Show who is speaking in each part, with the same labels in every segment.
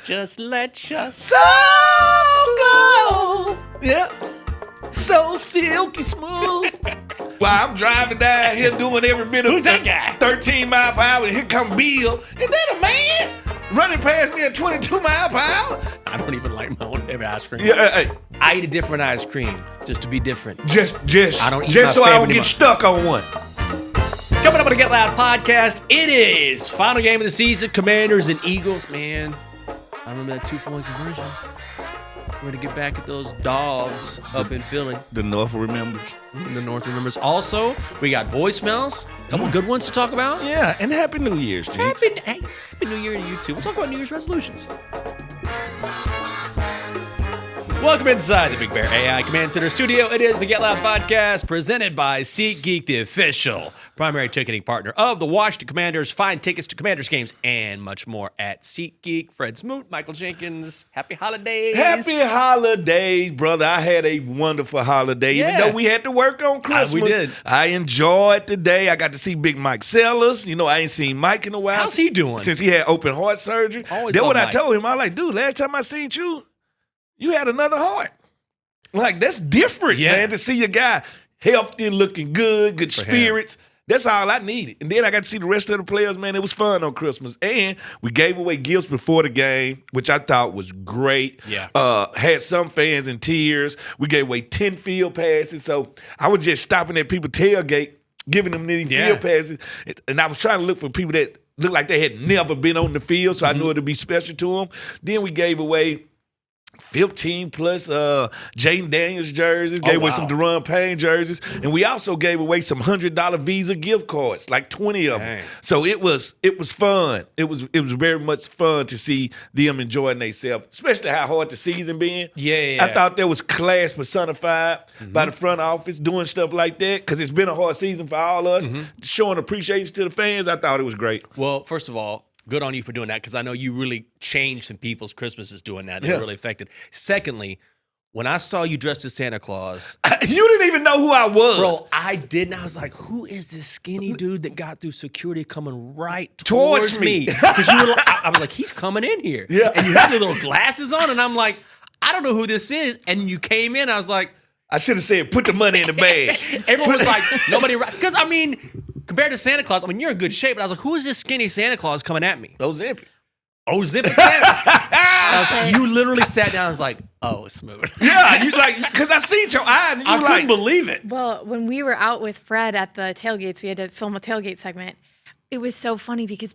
Speaker 1: Just let your
Speaker 2: soul go. Yeah. So silky smooth. While I'm driving down here doing every bit of
Speaker 1: Who's that guy?
Speaker 2: 13 mile per hour, and here come Bill. Is that a man running past me at 22 mile per hour?
Speaker 1: I don't even like my own favorite ice cream.
Speaker 2: Yeah,
Speaker 1: I eat a different ice cream just to be different.
Speaker 2: just
Speaker 1: I don't eat
Speaker 2: just
Speaker 1: my
Speaker 2: so I don't
Speaker 1: favorite
Speaker 2: get stuck on one.
Speaker 1: Coming up on the Get Loud podcast, it is final game of the season, Commanders and Eagles. Man, I remember that 2-point conversion. We're going to get back at those dogs up in Philly.
Speaker 2: The North remembers.
Speaker 1: The North remembers. Also, we got voicemails. A couple good ones to talk about.
Speaker 2: Yeah, and Happy New Year's, Jinx.
Speaker 1: Happy New Year to you too. We'll talk about New Year's resolutions. Welcome inside the Big Bear AI Command Center studio. It is the Get Loud podcast presented by SeatGeek, the official primary ticketing partner of the Washington Commanders. Find tickets to Commanders games and much more at SeatGeek. Fred Smoot, Michael Jenkins, happy holidays.
Speaker 2: Happy holidays, brother. I had a wonderful holiday, even though we had to work on Christmas.
Speaker 1: We did.
Speaker 2: I enjoyed the day. I got to see Big Mike Sellers. You know, I ain't seen Mike in a while.
Speaker 1: How's he doing?
Speaker 2: Since he had open heart surgery.
Speaker 1: Always
Speaker 2: That's what
Speaker 1: love
Speaker 2: I told him. I was like, dude, last time I seen you, you had another heart. Like, that's different, man, to see your guy healthy, looking good, good spirits. That's all I needed. And then I got to see the rest of the players, man. It was fun on Christmas. And we gave away gifts before the game, which I thought was great.
Speaker 1: Yeah.
Speaker 2: Had some fans in tears. We gave away 10 field passes. So I was just stopping at people tailgate, giving them these field passes. And I was trying to look for people that looked like they had never been on the field, so I knew it would be special to them. Then we gave away 15 plus Jaden Daniels jerseys, gave away some Deron Payne jerseys, and we also gave away some $100 Visa gift cards, like 20 of them. So it was fun. It was very much fun to see them enjoying themselves, especially how hard the season been. I thought there was class personified by the front office doing stuff like that, because it's been a hard season for all of us. Showing appreciation to the fans, I thought it was great.
Speaker 1: Well, first of all, good on you for doing that, because I know you really changed some people's Christmases doing that. It really affected. Secondly, when I saw you dressed as Santa Claus.
Speaker 2: You didn't even know who I was.
Speaker 1: Bro, I didn't. I was like, who is this skinny dude that got through security coming right towards me? Because you were like, I was like, he's coming in here.
Speaker 2: Yeah.
Speaker 1: And you had your little glasses on, and I'm like, I don't know who this is. And you came in, I was like,
Speaker 2: I should have said, put the money in the bag.
Speaker 1: Everyone was like, nobody, because I mean, compared to Santa Claus, I mean, you're in good shape, but I was like, who is this skinny Santa Claus coming at me?
Speaker 2: Ozempic.
Speaker 1: Ozempic Santa. You literally sat down and was like, oh, it's smooth.
Speaker 2: Yeah, you like, because I seen your eyes and you
Speaker 1: I
Speaker 2: were
Speaker 1: couldn't
Speaker 2: like,
Speaker 1: believe it.
Speaker 3: Well, when we were out with Fred at the tailgates, we had to film a tailgate segment. It was so funny because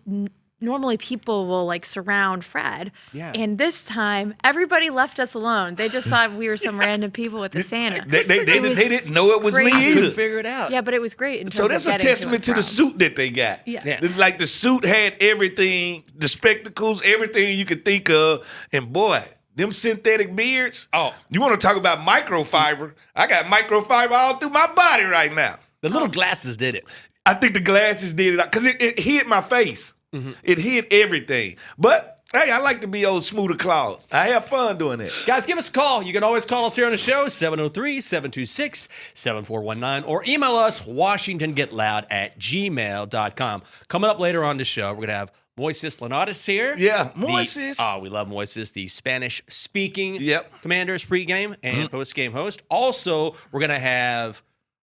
Speaker 3: normally people will like surround Fred.
Speaker 1: Yeah.
Speaker 3: And this time, everybody left us alone. They just thought we were some random people with a Santa.
Speaker 2: They didn't know it was
Speaker 3: crazy.
Speaker 2: me either.
Speaker 1: Couldn't figure it out.
Speaker 3: Yeah, but it was great. in
Speaker 2: So
Speaker 3: terms
Speaker 2: that's
Speaker 3: of
Speaker 2: a
Speaker 3: getting
Speaker 2: testament to
Speaker 3: and
Speaker 2: the
Speaker 3: from.
Speaker 2: suit that they got.
Speaker 3: Yeah.
Speaker 2: Like the suit had everything, the spectacles, everything you could think of. And boy, them synthetic beards.
Speaker 1: Oh.
Speaker 2: You want to talk about microfiber? I got microfiber all through my body right now.
Speaker 1: The little glasses did it.
Speaker 2: I think the glasses did it because it hid my face. It hid everything. But hey, I like to be old Smoother Claus. I have fun doing that.
Speaker 1: Guys, give us a call. You can always call us here on the show, 703-726-7419, or email us, WashingtonGetLoud@gmail.com. Coming up later on the show, we're going to have Moises Linares here.
Speaker 2: Yeah, Moises.
Speaker 1: We love Moises, the Spanish-speaking Commanders pregame and postgame host. Also, we're going to have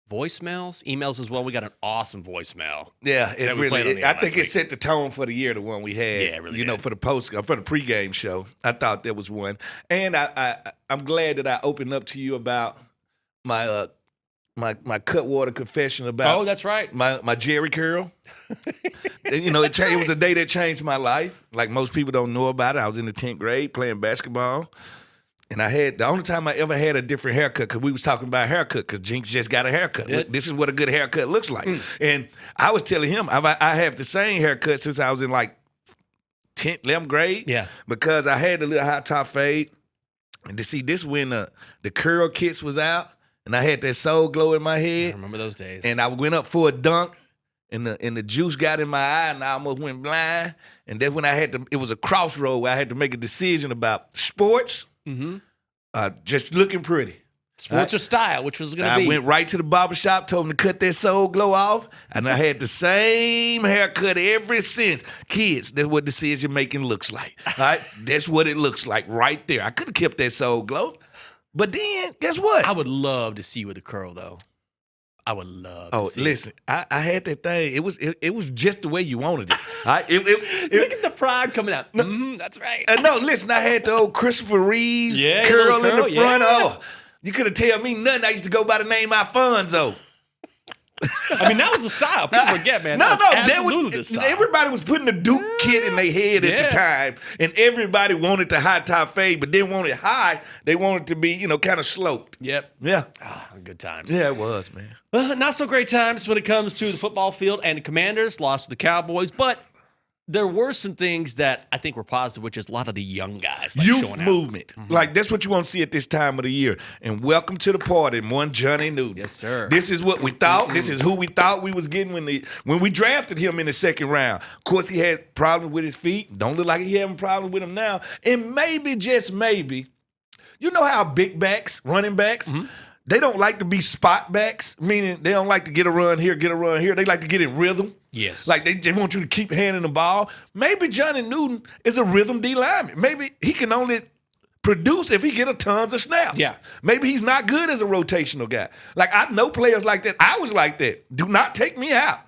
Speaker 1: voicemails, emails as well. We got an awesome voicemail.
Speaker 2: Yeah, it really. I think it set the tone for the year, the one we had.
Speaker 1: Yeah, it really did.
Speaker 2: For the pregame show. I thought there was one, and I'm glad that I opened up to you about my my Cutwater confession about.
Speaker 1: Oh, that's right.
Speaker 2: My Jerry curl. It was a day that changed my life. Like most people don't know about it. I was in the 10th grade playing basketball. And I had, the only time I ever had a different haircut, because we was talking about haircut, because Jinx just got a haircut. Look, this is what a good haircut looks like. And I was telling him, I have the same haircut since I was in like 10th, 11th grade.
Speaker 1: Yeah.
Speaker 2: Because I had a little high top fade. And to see this when the curl kits was out, and I had that soul glow in my head.
Speaker 1: I remember those days.
Speaker 2: And I went up for a dunk, and the juice got in my eye, and I almost went blind. And then when it was a crossroad where I had to make a decision about sports, just looking pretty.
Speaker 1: Sports or style, which was going to
Speaker 2: I
Speaker 1: be.
Speaker 2: went right to the barbershop, told him to cut that Soul Glow off, and I had the same haircut ever since. Kids, that's what decision-making looks like. All right? That's what it looks like right there. I could have kept that Soul Glow. But then, guess what?
Speaker 1: I would love to see you with a curl, though. I would love to see
Speaker 2: listen, I had that thing. It was just the way you wanted it. All right?
Speaker 1: Look at the pride coming out. That's right.
Speaker 2: No, listen, I had the old Christopher Reeves
Speaker 1: Yeah,
Speaker 2: curl
Speaker 1: little
Speaker 2: in the front.
Speaker 1: yeah.
Speaker 2: Oh, you could have tell me nothing. I used to go by the name Alfonso.
Speaker 1: I mean, that was the style. People forget, man.
Speaker 2: No,
Speaker 1: that was the style.
Speaker 2: everybody was putting the Duke kit in their head at the time, and everybody wanted the high top fade, but didn't want it high. They wanted to be, kind of sloped.
Speaker 1: Yep.
Speaker 2: Yeah.
Speaker 1: Good times.
Speaker 2: Yeah, it was, man.
Speaker 1: Not so great times when it comes to the football field, and the Commanders lost to the Cowboys, but there were some things that I think were positive, which is a lot of the young guys
Speaker 2: Youth
Speaker 1: showing out.
Speaker 2: movement. Like, that's what you want to see at this time of the year. And welcome to the party, one Johnny Newton.
Speaker 1: Yes, sir.
Speaker 2: This is what we thought. This is who we thought we was getting when we drafted him in the second round. Of course, he had problems with his feet. Don't look like he having problems with them now. And maybe, just maybe, you know how big backs, running backs, they don't like to be spot backs, meaning they don't like to get a run here, get a run here. They like to get in rhythm.
Speaker 1: Yes.
Speaker 2: Like they want you to keep handing the ball. Maybe Johnny Newton is a rhythm D lineman. Maybe he can only produce if he get a tons of snaps.
Speaker 1: Yeah.
Speaker 2: Maybe he's not good as a rotational guy. Like, I know players like that. I was like that. Do not take me out.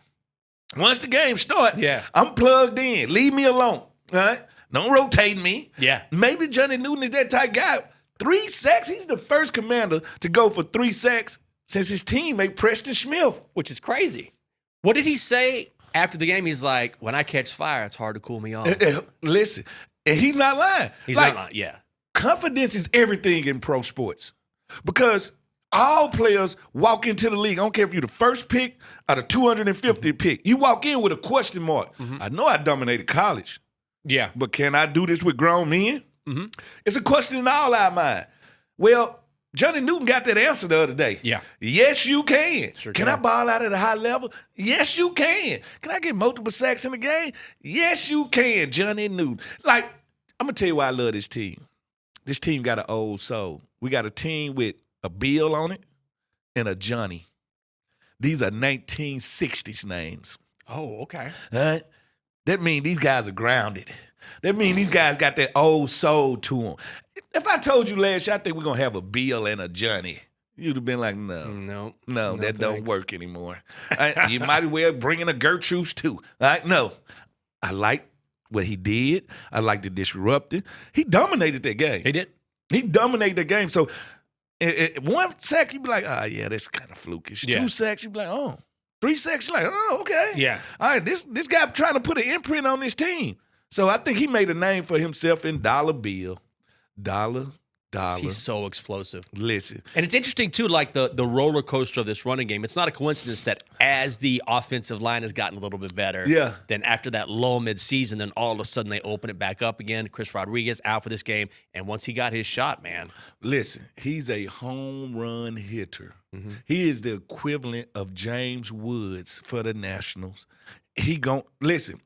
Speaker 2: Once the game starts, I'm plugged in. Leave me alone. All right? Don't rotate me.
Speaker 1: Yeah.
Speaker 2: Maybe Johnny Newton is that type guy. 3 sacks. He's the first Commander to go for 3 sacks since his teammate Preston Smith.
Speaker 1: Which is crazy. What did he say after the game? He's like, when I catch fire, it's hard to cool me off.
Speaker 2: Listen, and he's not lying.
Speaker 1: He's not lying, yeah.
Speaker 2: Confidence is everything in pro sports because all players walk into the league. I don't care if you're the first pick or the 250th pick. You walk in with a question mark. I know I dominated college.
Speaker 1: Yeah.
Speaker 2: But can I do this with grown men? It's a question in all our mind. Well, Johnny Newton got that answer the other day.
Speaker 1: Yeah.
Speaker 2: Yes, you can.
Speaker 1: Sure
Speaker 2: Can I ball out at a high level? Yes, you can. Can I get multiple sacks in the game? Yes, you can, Johnny Newton. Like, I'm going to tell you why I love this team. This team got an old soul. We got a team with a Bill on it and a Johnny. These are 1960s names.
Speaker 1: Oh, okay.
Speaker 2: All right? That means these guys are grounded. That means these guys got that old soul to them. If I told you last year, I think we're going to have a Bill and a Johnny, you'd have been like, no, that
Speaker 1: thanks.
Speaker 2: don't work anymore. You might as well bring in a Gertrude too. All right? No. I like what he did. I like the disrupting. He dominated that game.
Speaker 1: He did.
Speaker 2: He dominated the game. So 1 sack, you'd be like, yeah, that's kind of flukish.
Speaker 1: Yeah.
Speaker 2: 2 sacks, you'd be like, oh. 3 sacks, you're like, oh, okay.
Speaker 1: Yeah.
Speaker 2: All right, this guy trying to put an imprint on this team. So I think he made a name for himself in dollar bill. Dollar.
Speaker 1: He's so explosive.
Speaker 2: Listen.
Speaker 1: And it's interesting, too, like the roller coaster of this running game. It's not a coincidence that as the offensive line has gotten a little bit better, then after that low midseason, then all of a sudden they open it back up again. Chris Rodriguez out for this game. And once he got his shot, man.
Speaker 2: Listen, he's a home run hitter. He is the equivalent of James Woods for the Nationals. Listen,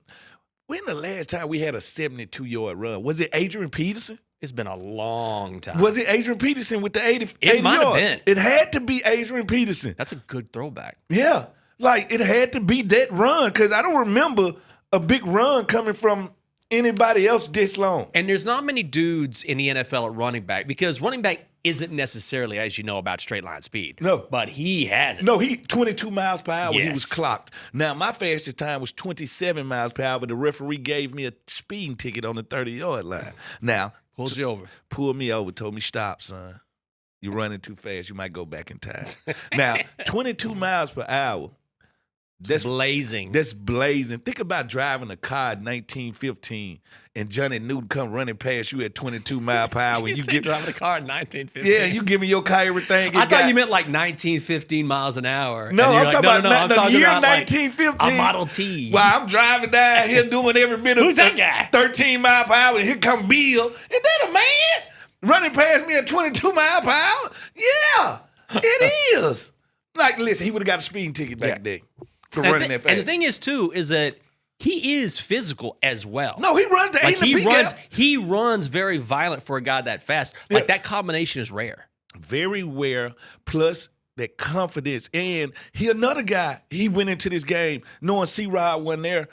Speaker 2: when the last time we had a 72-yard run? Was it Adrian Peterson?
Speaker 1: It's been a long time.
Speaker 2: Was it Adrian Peterson with the 80
Speaker 1: It might have
Speaker 2: yards?
Speaker 1: been.
Speaker 2: It had to be Adrian Peterson.
Speaker 1: That's a good throwback.
Speaker 2: Yeah. Like, it had to be that run because I don't remember a big run coming from anybody else this long.
Speaker 1: And there's not many dudes in the NFL at running back because running back isn't necessarily, as you know, about straight line speed.
Speaker 2: No.
Speaker 1: But he has it.
Speaker 2: No, he 22 miles per hour.
Speaker 1: Yes.
Speaker 2: He was clocked. Now, my fastest time was 27 miles per hour, but the referee gave me a speeding ticket on the 30-yard line. Now,
Speaker 1: Pulled you over.
Speaker 2: Pulled me over, told me, stop, son. You're running too fast. You might go back in time. Now, 22 miles per hour.
Speaker 1: That's blazing.
Speaker 2: That's blazing. Think about driving a car in 1915 and Johnny Newton come running past you at 22 miles per hour.
Speaker 1: you
Speaker 2: get
Speaker 1: driving a car in 1915.
Speaker 2: Yeah, you giving your car everything.
Speaker 1: I thought you meant like 1915 miles an hour.
Speaker 2: No, I'm talking about the year
Speaker 1: about
Speaker 2: 1915.
Speaker 1: Like a Model T.
Speaker 2: Well, I'm driving down here doing every bit of
Speaker 1: Who's that guy?
Speaker 2: 13 miles per hour, and here come Bill. Is that a man running past me at 22 miles per hour? Yeah, it is. Like, listen, he would have got a speeding ticket back then. For running that fast.
Speaker 1: And the thing is, too, is that he is physical as well.
Speaker 2: No, he runs the A to B gap.
Speaker 1: He runs very violent for a guy that fast. Like, that combination is rare.
Speaker 2: very aware, plus that confidence. And he another guy, he went into this game knowing C-Rod wasn't there,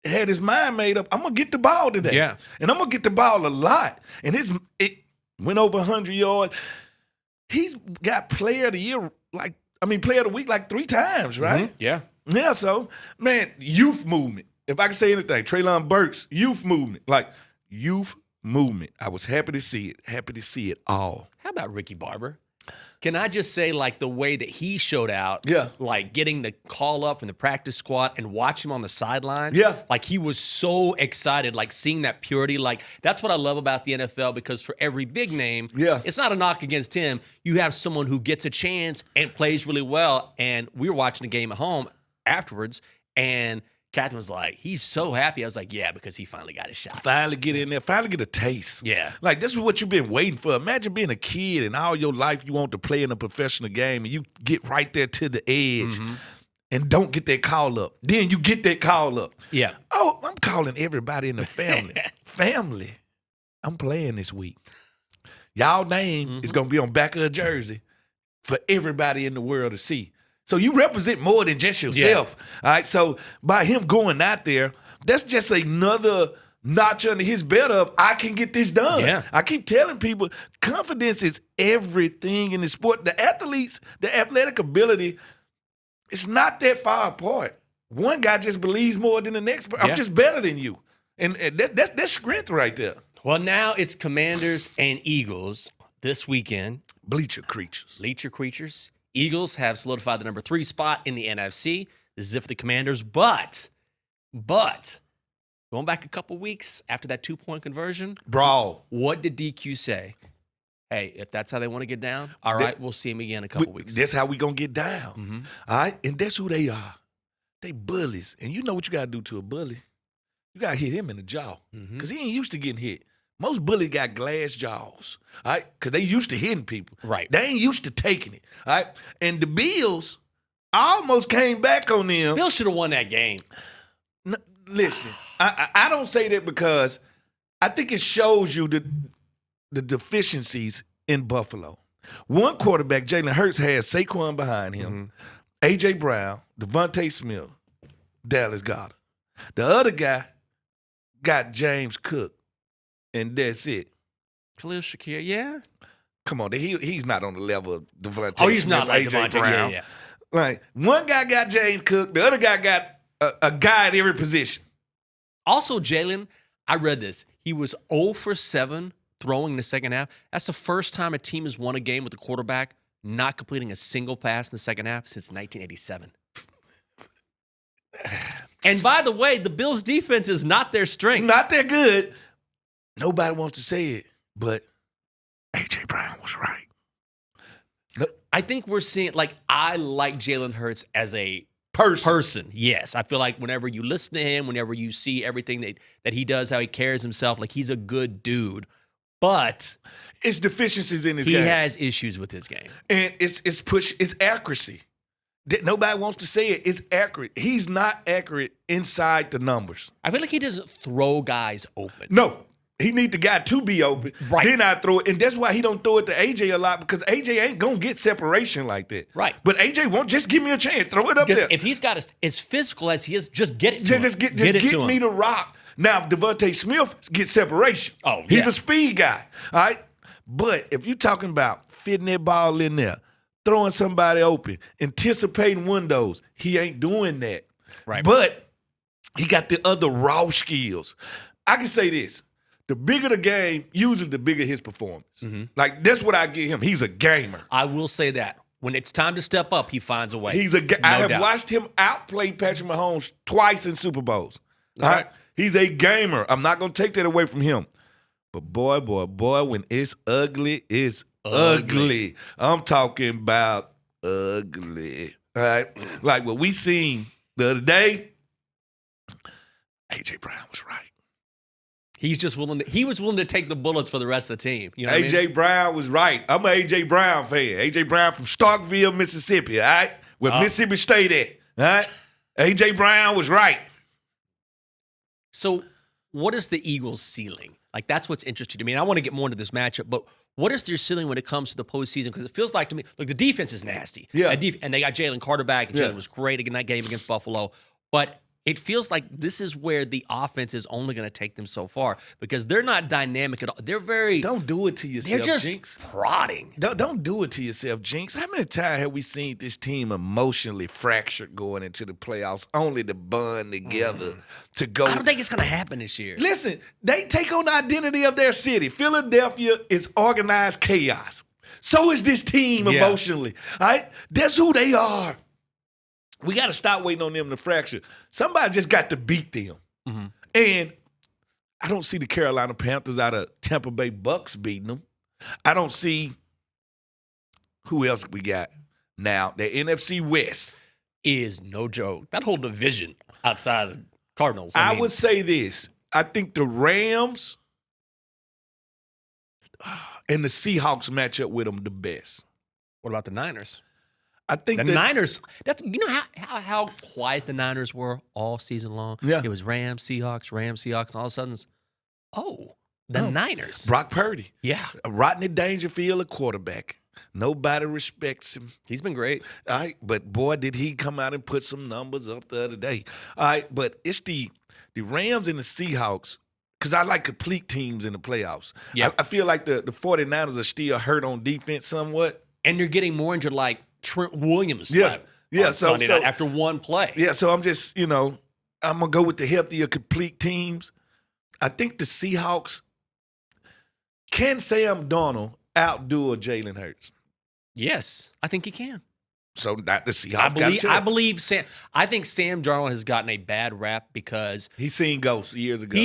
Speaker 2: had his mind made up, I'm going to get the ball today.
Speaker 1: Yeah.
Speaker 2: And I'm going to get the ball a lot. And it went over 100 yards. He's got player of the year, player of the week like 3 times, right?
Speaker 1: Mm-hmm. Yeah.
Speaker 2: Yeah, so, man, youth movement. If I can say anything, Treylon Burks, youth movement. Like, youth movement. I was happy to see it all.
Speaker 1: How about Ricky Barber? Can I just say, like, the way that he showed out,
Speaker 2: Yeah.
Speaker 1: like getting the call up from the practice squad and watch him on the sideline?
Speaker 2: Yeah.
Speaker 1: Like, he was so excited, like, seeing that purity. Like, that's what I love about the NFL, because for every big name,
Speaker 2: Yeah.
Speaker 1: it's not a knock against him. You have someone who gets a chance and plays really well. And we were watching the game at home afterwards, and Catherine was like, he's so happy. I was like, yeah, because he finally got his shot.
Speaker 2: Finally get in there, finally get a taste.
Speaker 1: Yeah.
Speaker 2: Like, this is what you've been waiting for. Imagine being a kid and all your life you want to play in a professional game, and you get right there to the edge and don't get that call up. Then you get that call up.
Speaker 1: Yeah.
Speaker 2: Oh, I'm calling everybody in the family. Family, I'm playing this week. Y'all name is going to be on back of a jersey for everybody in the world to see. So you represent more than just yourself. All right. So by him going out there, that's just another notch under his belt of I can get this done.
Speaker 1: Yeah.
Speaker 2: I keep telling people confidence is everything in the sport. The athletes, the athletic ability, it's not that far apart. One guy just believes more than the next. I'm just better than you. And that's strength right there.
Speaker 1: Well, now it's Commanders and Eagles this weekend.
Speaker 2: Bleacher creatures.
Speaker 1: Bleacher creatures. Eagles have solidified the number 3 spot in the NFC. This is it for the Commanders. But, going back a couple weeks after that 2-point conversion,
Speaker 2: Brawl.
Speaker 1: what did DQ say? Hey, if that's how they want to get down, all right, we'll see him again in a couple weeks.
Speaker 2: That's how we going to get down. All right? And that's who they are. They bullies. And you know what you got to do to a bully? You got to hit him in the jaw because he ain't used to getting hit. Most bullies got glass jaws, all right? Because they used to hitting people.
Speaker 1: Right.
Speaker 2: They ain't used to taking it, all right? And the Bills almost came back on them.
Speaker 1: Bill should have won that game.
Speaker 2: Listen, I don't say that because I think it shows you the deficiencies in Buffalo. One quarterback, Jalen Hurts, has Saquon behind him, A.J. Brown, Devontae Smith, Dallas Goedert. The other guy got James Cook. And that's it.
Speaker 1: Khalil Shakir, yeah.
Speaker 2: Come on, he's not on the level of Devontae.
Speaker 1: Oh, he's
Speaker 2: Smith,
Speaker 1: not like
Speaker 2: A.J.
Speaker 1: Devontae.
Speaker 2: Brown.
Speaker 1: Yeah.
Speaker 2: Like, one guy got James Cook, the other guy got a guy at every position.
Speaker 1: Also, Jalen, I read this. He was 0 for 7 throwing in the second half. That's the first time a team has won a game with a quarterback not completing a single pass in the second half since 1987. And by the way, the Bills' defense is not their strength.
Speaker 2: Not that good. Nobody wants to say it, but A.J. Brown was right.
Speaker 1: I think we're seeing, like, I like Jalen Hurts as a
Speaker 2: person.
Speaker 1: Yes. I feel like whenever you listen to him, whenever you see everything that he does, how he carries himself, like, he's a good dude. But
Speaker 2: it's deficiencies in his game.
Speaker 1: He has issues with his game.
Speaker 2: And it's accuracy. Nobody wants to say it. It's accurate. He's not accurate inside the numbers.
Speaker 1: I feel like he doesn't throw guys open.
Speaker 2: No. He need the guy to be open.
Speaker 1: Right.
Speaker 2: Then I throw it. And that's why he don't throw it to AJ a lot, because AJ ain't going to get separation like that.
Speaker 1: Right.
Speaker 2: But AJ won't just give me a chance. Throw it up there.
Speaker 1: If he's got as physical as he is, just get it to him.
Speaker 2: Just get me the rock. Now, if Devontae Smith gets separation, he's a speed guy. All right? But if you're talking about fitting that ball in there, throwing somebody open, anticipating windows, he ain't doing that.
Speaker 1: Right.
Speaker 2: But he got the other raw skills. I can say this. The bigger the game, usually the bigger his performance. Like, that's what I give him. He's a gamer.
Speaker 1: I will say that. When it's time to step up, he finds a way.
Speaker 2: I have watched him outplay Patrick Mahomes twice in Super Bowls.
Speaker 1: That's right.
Speaker 2: He's a gamer. I'm not going to take that away from him. But boy, when it's ugly, it's ugly. I'm talking about ugly. All right? Like what we seen the other day, A.J. Brown was right.
Speaker 1: He was willing to take the bullets for the rest of the team. You know what
Speaker 2: A.J.
Speaker 1: I mean?
Speaker 2: Brown was right. I'm an A.J. Brown fan. A.J. Brown from Starkville, Mississippi, all right? Where Mississippi State at, all right? A.J. Brown was right.
Speaker 1: So what is the Eagles' ceiling? Like, that's what's interesting to me. And I want to get more into this matchup, but what is their ceiling when it comes to the postseason? Because it feels like to me, look, the defense is nasty.
Speaker 2: Yeah.
Speaker 1: And they got Jalen Carter back. And
Speaker 2: Yeah.
Speaker 1: Jalen was great in that game against Buffalo. But it feels like this is where the offense is only going to take them so far because they're not dynamic at all. They're very.
Speaker 2: Don't do it to yourself,
Speaker 1: They're just
Speaker 2: Jinx.
Speaker 1: prodding.
Speaker 2: Don't do it to yourself, Jinx. How many times have we seen this team emotionally fractured going into the playoffs, only to bond together to go?
Speaker 1: I don't think it's going to happen this year.
Speaker 2: Listen, they take on the identity of their city. Philadelphia is organized chaos. So is this team
Speaker 1: Yeah.
Speaker 2: emotionally. All right? That's who they are. We got to stop waiting on them to fracture. Somebody just got to beat them.
Speaker 1: Mm-hmm.
Speaker 2: And I don't see the Carolina Panthers out of Tampa Bay Bucks beating them. I don't see who else we got now. The NFC West
Speaker 1: Is no joke. That whole division outside of the Cardinals.
Speaker 2: I
Speaker 1: mean,
Speaker 2: would say this. I think the Rams and the Seahawks match up with them the best.
Speaker 1: What about the Niners?
Speaker 2: I think
Speaker 1: The
Speaker 2: that,
Speaker 1: Niners. That's how quiet the Niners were all season long.
Speaker 2: Yeah.
Speaker 1: It was Rams, Seahawks, and all of a sudden, the Niners.
Speaker 2: Brock Purdy,
Speaker 1: Yeah,
Speaker 2: Rodney Dangerfield, a quarterback. Nobody respects him.
Speaker 1: he's been great.
Speaker 2: All right, but boy, did he come out and put some numbers up the other day. All right, but it's the Rams and the Seahawks, because I like complete teams in the playoffs.
Speaker 1: Yeah.
Speaker 2: I feel like the 49ers are still hurt on defense somewhat.
Speaker 1: And you're getting more injured like Trent Williams.
Speaker 2: Yeah.
Speaker 1: left
Speaker 2: Yeah,
Speaker 1: on
Speaker 2: so-
Speaker 1: Sunday night
Speaker 2: so-
Speaker 1: after one play.
Speaker 2: Yeah, so I'm just, I'm going to go with the healthier, complete teams. I think the Seahawks, can Sam Darnold outdo a Jalen Hurts?
Speaker 1: Yes, I think he can.
Speaker 2: So not the Seahawks.
Speaker 1: I believe Sam. I think Sam Darnold has gotten a bad rap because
Speaker 2: He's seen ghosts years ago.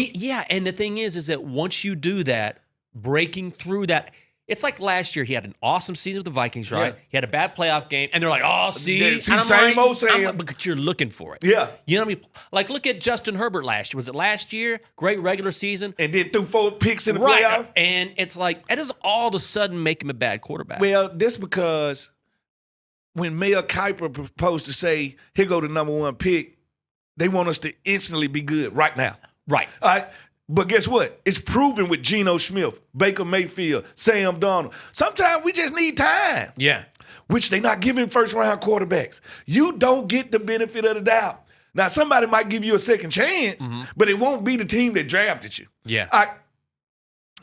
Speaker 1: And the thing is that once you do that, breaking through that, it's like last year. He had an awesome season with the Vikings, right?
Speaker 2: Yeah.
Speaker 1: He had a bad playoff game, and they're like, "Oh, see,
Speaker 2: Yeah, see,
Speaker 1: And I'm
Speaker 2: same
Speaker 1: like,
Speaker 2: old Sam.
Speaker 1: Because you're looking for it.
Speaker 2: Yeah.
Speaker 1: You know what I mean? Like, look at Justin Herbert last year. Was it last year? Great regular season,
Speaker 2: And then threw 4 picks in the
Speaker 1: right?
Speaker 2: playoff.
Speaker 1: And it's like that does all of a sudden make him a bad quarterback.
Speaker 2: Well, this because when Mayor Kiper proposed to say, here go the number 1 pick, they want us to instantly be good right now.
Speaker 1: right?
Speaker 2: All right. But guess what? It's proven with Geno Smith, Baker Mayfield, Sam Darnold. Sometimes we just need time,
Speaker 1: Yeah.
Speaker 2: which they're not giving first-round quarterbacks. You don't get the benefit of the doubt. Now, somebody might give you a second chance, but it won't be the team that drafted you.
Speaker 1: Yeah.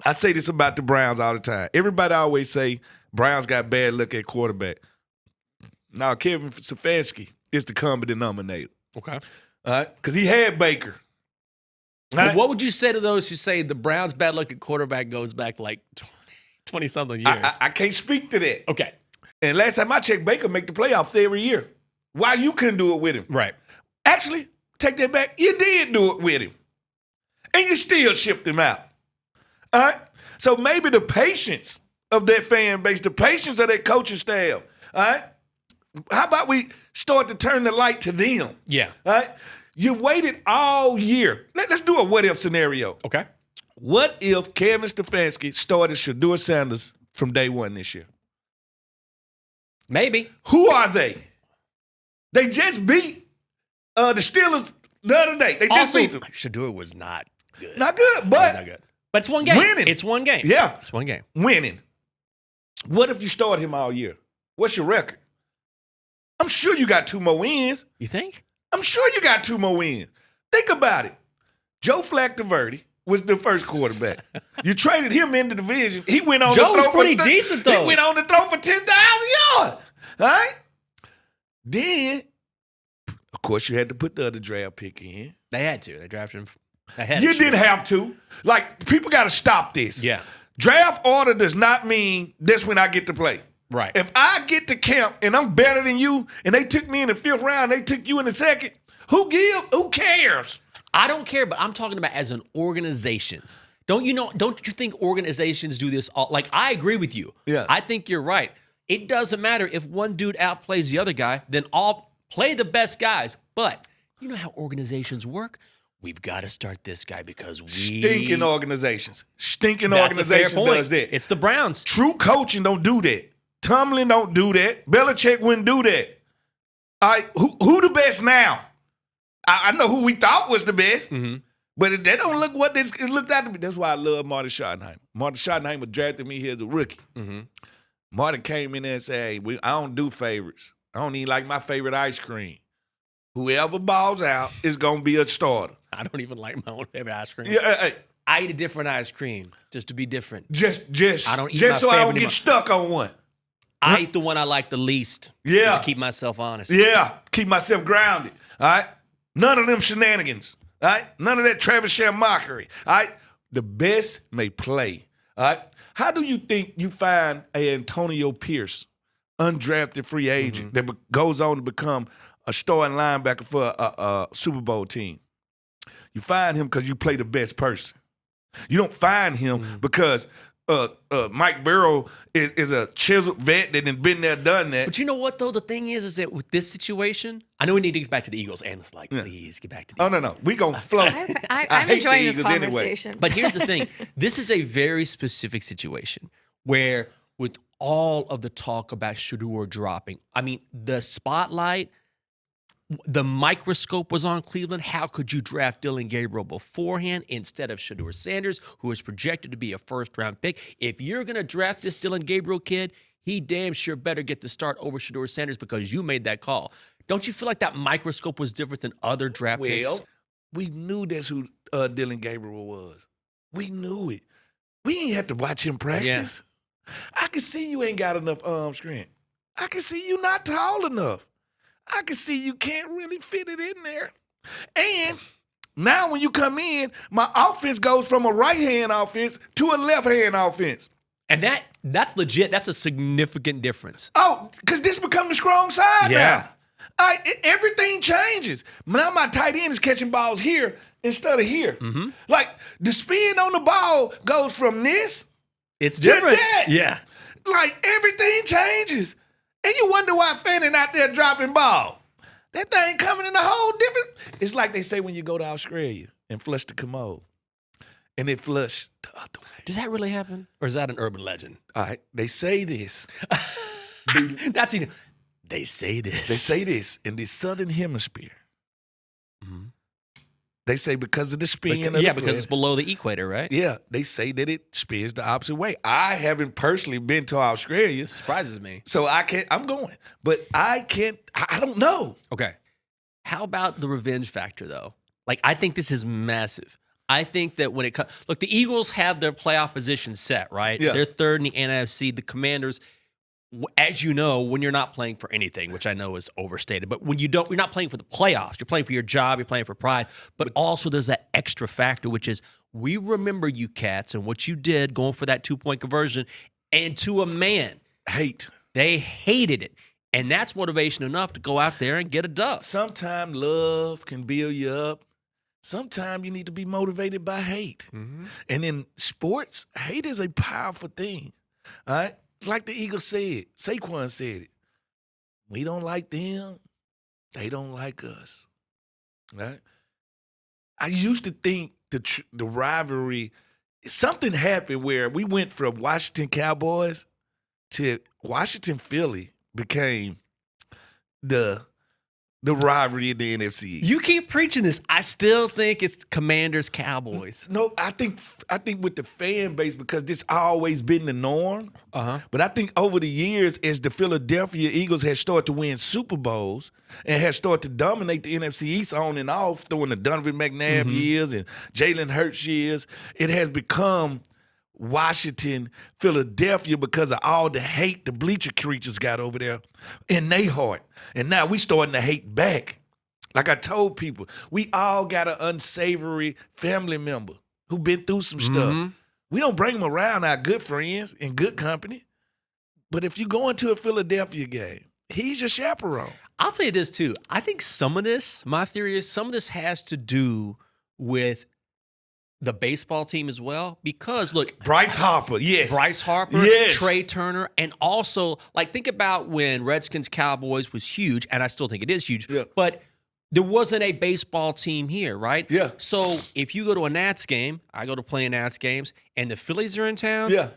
Speaker 2: I say this about the Browns all the time. Everybody always say Browns got bad luck at quarterback. Now, Kevin Stefanski is the common denominator,
Speaker 1: Okay.
Speaker 2: all right? Because he had Baker.
Speaker 1: But what would you say to those who say the Browns' bad luck at quarterback goes back like 20-something years?
Speaker 2: I can't speak to that.
Speaker 1: Okay.
Speaker 2: And last time I checked, Baker make the playoffs every year. Why you couldn't do it with him?
Speaker 1: Right.
Speaker 2: Actually, take that back. You did do it with him. And you still shipped him out. All right? So maybe the patience of that fan base, the patience of that coaching staff, all right? How about we start to turn the light to them?
Speaker 1: Yeah.
Speaker 2: All right? You waited all year. Let's do a what-if scenario.
Speaker 1: Okay.
Speaker 2: What if Kevin Stefanski started Shedeur Sanders from day one this year?
Speaker 1: Maybe.
Speaker 2: Who are they? They just beat the Steelers the other day. They just
Speaker 1: Also,
Speaker 2: beat them.
Speaker 1: Shedeur was not good.
Speaker 2: Not good, but
Speaker 1: Not good. But it's one game.
Speaker 2: Winning.
Speaker 1: It's one game.
Speaker 2: yeah,
Speaker 1: It's one game.
Speaker 2: winning. What if you start him all year? What's your record? I'm sure you got 2 more wins.
Speaker 1: You think?
Speaker 2: I'm sure you got 2 more wins. Think about it. Joe Flacco was the first quarterback. You traded him in the division. He went on
Speaker 1: Joe
Speaker 2: to
Speaker 1: was
Speaker 2: throw
Speaker 1: pretty
Speaker 2: for
Speaker 1: decent, though.
Speaker 2: He went on to throw for 10,000 yards. All right? Then, of course, you had to put the other draft pick in.
Speaker 1: They had to. They drafted him ahead.
Speaker 2: You
Speaker 1: of
Speaker 2: didn't
Speaker 1: Shedeur.
Speaker 2: have to. Like, people got to stop this.
Speaker 1: Yeah.
Speaker 2: Draft order does not mean this when I get to play.
Speaker 1: Right.
Speaker 2: If I get to camp and I'm better than you, and they took me in the 5th round, they took you in the 2nd, who cares?
Speaker 1: I don't care, but I'm talking about as an organization. Don't you think organizations do this all? Like, I agree with you.
Speaker 2: Yeah.
Speaker 1: I think you're right. It doesn't matter if one dude outplays the other guy, then all play the best guys. But you know how organizations work? We've got to start this guy because we
Speaker 2: Stinking organizations. Stinking
Speaker 1: That's a fair
Speaker 2: organization
Speaker 1: point.
Speaker 2: does that.
Speaker 1: It's the Browns.
Speaker 2: True coaching don't do that. Tomlin don't do that. Belichick wouldn't do that. All right, who the best now? I know who we thought was the best, But they don't look what it looked out to me. That's why I love Martin Schottenheimer. Martin Schottenheimer drafted me here as a rookie.
Speaker 1: Mm-hmm.
Speaker 2: Martin came in there and said, hey, I don't do favorites. I don't even like my favorite ice cream. Whoever balls out is going to be a starter.
Speaker 1: I don't even like my own favorite ice cream.
Speaker 2: Yeah, hey,
Speaker 1: I eat a different ice cream just to be different.
Speaker 2: just
Speaker 1: I don't eat
Speaker 2: just
Speaker 1: my
Speaker 2: so I don't
Speaker 1: favorite
Speaker 2: get stuck on one.
Speaker 1: I eat the one I like the least.
Speaker 2: Yeah.
Speaker 1: Just to keep myself honest.
Speaker 2: Yeah, keep myself grounded. All right, none of them shenanigans. All right, none of that Travis Share mockery. All right, the best may play. All right, how do you think you find a Antonio Pierce, undrafted free agent that goes on to become a starting linebacker for a Super Bowl team? You find him because you play the best person. You don't find him because Mike Burrow is a chiseled vet that has been there, done that.
Speaker 1: But you know what, though? The thing is that with this situation, I know we need to get back to the Eagles. And it's like, please get back to the
Speaker 2: Oh,
Speaker 1: Eagles.
Speaker 2: no. We going to float.
Speaker 3: I'm
Speaker 2: hate
Speaker 3: enjoying
Speaker 2: the
Speaker 3: this
Speaker 2: Eagles anyway.
Speaker 3: conversation.
Speaker 1: But here's the thing. This is a very specific situation where with all of the talk about Shador dropping, I mean, the spotlight, the microscope was on Cleveland. How could you draft Dylan Gabriel beforehand instead of Shador Sanders, who is projected to be a first-round pick? If you're going to draft this Dylan Gabriel kid, he damn sure better get the start over Shador Sanders because you made that call. Don't you feel like that microscope was different than other draft picks?
Speaker 2: We knew that's who Dylan Gabriel was. We knew it. We ain't have to watch him practice. I can see you ain't got enough arm strength. I can see you not tall enough. I can see you can't really fit it in there. And now when you come in, my offense goes from a right-hand offense to a left-hand offense.
Speaker 1: And that's legit. That's a significant difference.
Speaker 2: Oh, because this becomes the strong side
Speaker 1: Yeah.
Speaker 2: now. Everything changes. Now my tight end is catching balls here instead of here.
Speaker 1: Mm-hmm.
Speaker 2: Like the spin on the ball goes from this
Speaker 1: It's
Speaker 2: to
Speaker 1: different.
Speaker 2: that.
Speaker 1: Yeah.
Speaker 2: Like everything changes. And you wonder why Fanning out there dropping ball. That thing coming in a whole different. It's like they say when you go to Australia and flush the commode. And it flush the other way.
Speaker 1: Does that really happen? Or is that an urban legend?
Speaker 2: All right, they say this.
Speaker 1: That's even. They say this.
Speaker 2: They say this in the southern hemisphere.
Speaker 1: Mhm.
Speaker 2: They say because of the spin.
Speaker 1: Because,
Speaker 2: of the
Speaker 1: because it's
Speaker 2: planet.
Speaker 1: below the equator, right?
Speaker 2: Yeah, they say that it spins the opposite way. I haven't personally been to Australia,
Speaker 1: Surprises me.
Speaker 2: so I can't. I'm going, but I can't. I don't know.
Speaker 1: Okay. How about the revenge factor, though? Like, I think this is massive. I think that when it comes, look, the Eagles have their playoff position set, right?
Speaker 2: Yeah.
Speaker 1: They're third in the NFC. The Commanders, as you know, when you're not playing for anything, which I know is overstated, but when you're not playing for the playoffs. You're playing for your job. You're playing for pride. But also, there's that extra factor, which is we remember you cats and what you did going for that 2-point conversion, and to a man,
Speaker 2: Hate.
Speaker 1: they hated it. And that's motivation enough to go out there and get a dub.
Speaker 2: Sometimes love can build you up. Sometimes you need to be motivated by hate.
Speaker 1: Mm-hmm.
Speaker 2: And in sports, hate is a powerful thing. All right? Like the Eagles said, Saquon said it. We don't like them. They don't like us. Right? I used to think the rivalry, something happened where we went from Washington Cowboys to Washington Philly became the rivalry in the NFC.
Speaker 1: You keep preaching this. I still think it's Commanders Cowboys.
Speaker 2: No, I think with the fan base, because this always been the norm.
Speaker 1: Uh-huh.
Speaker 2: But I think over the years, as the Philadelphia Eagles has started to win Super Bowls and has started to dominate the NFC East on and off during the Donovan McNabb years and Jalen Hurts years, it has become Washington, Philadelphia, because of all the hate the bleacher creatures got over there in their heart. And now we starting to hate back. Like I told people, we all got an unsavory family member who been through some stuff. We don't bring them around our good friends in good company. But if you go into a Philadelphia game, he's your chaperone.
Speaker 1: I'll tell you this, too. I think some of this, my theory is some of this has to do with the baseball team as well. Because, look,
Speaker 2: Bryce Harper, yes.
Speaker 1: Bryce Harper,
Speaker 2: Yes.
Speaker 1: Trey Turner, and also, like, think about when Redskins Cowboys was huge, and I still think it is huge,
Speaker 2: Yeah.
Speaker 1: but there wasn't a baseball team here, right?
Speaker 2: Yeah.
Speaker 1: So if you go to a Nats game, I go to play in Nats games, and the Phillies are in town,
Speaker 2: Yeah.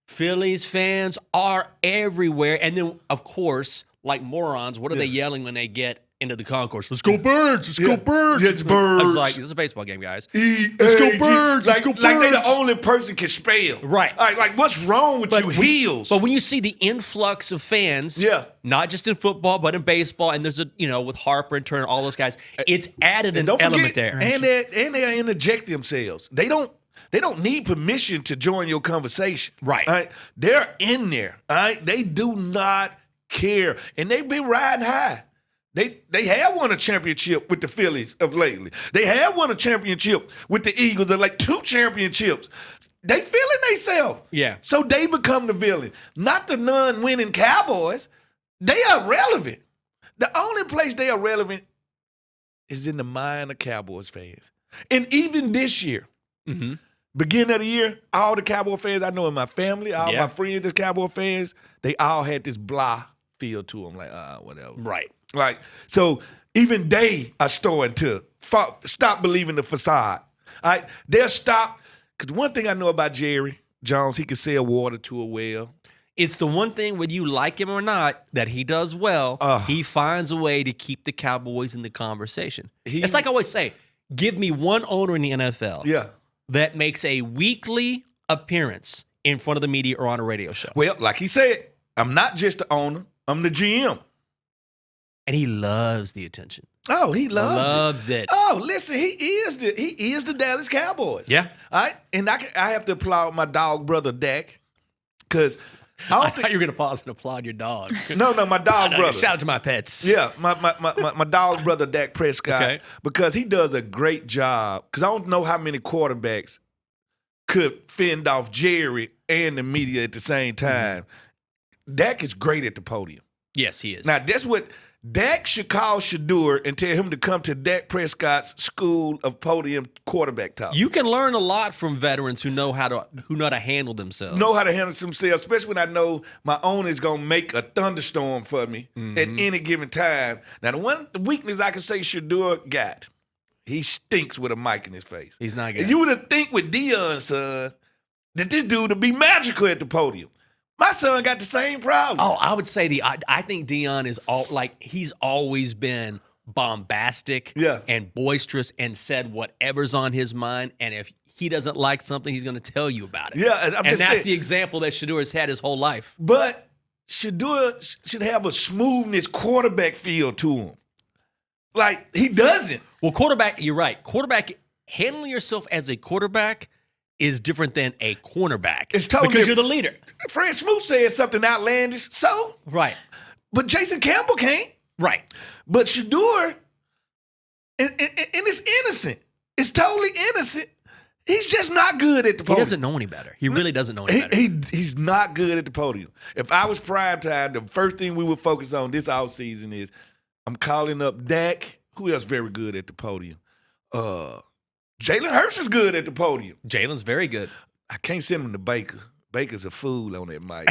Speaker 1: Phillies fans are everywhere. And then, of course, like morons, what are they yelling when they get into the concourse. Let's go Birds! Let's go Birds!
Speaker 2: It's Birds.
Speaker 1: I was like, this is a baseball game, guys.
Speaker 2: Let's
Speaker 1: go Birds!
Speaker 2: Like,
Speaker 1: Let's go
Speaker 2: like they the
Speaker 1: Birds!
Speaker 2: only person can spell.
Speaker 1: Right.
Speaker 2: Like what's wrong with you heels?
Speaker 1: But when you see the influx of fans, not just in football, but in baseball, and there's with Harper and Turner, all those guys, it's added an element there.
Speaker 2: And they interject themselves. They don't need permission to join your conversation.
Speaker 1: Right.
Speaker 2: All right? They're in there. All right. They do not care. And they've been riding high. They have won a championship with the Phillies of lately. They have won a championship with the Eagles of like 2 championships. They feeling themselves.
Speaker 1: Yeah.
Speaker 2: So they become the villain. Not the non-winning Cowboys. They are relevant. The only place they are relevant is in the mind of Cowboys fans. And even this year, beginning of the year, all the Cowboy fans I know in my family, all my friends that's Cowboy fans, they all had this blah feel to them, like, whatever.
Speaker 1: Right.
Speaker 2: Like, so even they are starting to stop believing the facade. All right? They'll stop, because one thing I know about Jerry Jones, he can sell water to a well.
Speaker 1: It's the one thing, whether you like him or not, that he does well. He finds a way to keep the Cowboys in the conversation. It's like I always say, give me one owner in the NFL that makes a weekly appearance in front of the media or on a radio show.
Speaker 2: Well, like he said, I'm not just the owner, I'm the GM.
Speaker 1: And he loves the attention.
Speaker 2: Oh, he loves
Speaker 1: it.
Speaker 2: Oh, listen, he is the Dallas Cowboys.
Speaker 1: Yeah.
Speaker 2: All right? And I have to applaud my dog brother Dak, because
Speaker 1: I thought you were going to pause and applaud your dog.
Speaker 2: No, my dog brother.
Speaker 1: Shout out to my pets.
Speaker 2: Yeah, my dog brother Dak Prescott, because he does a great job. Because I don't know how many quarterbacks could fend off Jerry and the media at the same time. Dak is great at the podium.
Speaker 1: Yes, he is.
Speaker 2: Now, that's what Dak should call Shador and tell him to come to Dak Prescott's school of podium quarterback talk.
Speaker 1: You can learn a lot from veterans who know how to handle themselves.
Speaker 2: Know how to handle themselves, especially when I know my owner is going to make a thunderstorm for me at any given time. Now, the weakness I can say Shador got, he stinks with a mic in his face.
Speaker 1: He's not good.
Speaker 2: And you would have think with Deion's son that this dude would be magical at the podium. My son got the same problem.
Speaker 1: Oh, I would say I think Deion is he's always been bombastic and boisterous and said whatever's on his mind. And if he doesn't like something, he's going to tell you about it.
Speaker 2: Yeah,
Speaker 1: and that's the example that Shador has had his whole life.
Speaker 2: But Shador should have a smoothness quarterback feel to him. Like, he doesn't.
Speaker 1: Well, you're right. Handling yourself as a quarterback is different than a cornerback.
Speaker 2: It's totally
Speaker 1: because you're the leader.
Speaker 2: Fred Smoot said something outlandish, so?
Speaker 1: Right.
Speaker 2: But Jason Campbell can't.
Speaker 1: Right.
Speaker 2: But Shador, and it's innocent. It's totally innocent. He's just not good at the podium.
Speaker 1: He doesn't know any better. He really doesn't know any better.
Speaker 2: He's not good at the podium. If I was prime time, the first thing we would focus on this offseason is I'm calling up Dak. Who else very good at the podium? Jalen Hurts is good at the podium.
Speaker 1: Jalen's very good.
Speaker 2: I can't send him to Baker. Baker's a fool on that mic.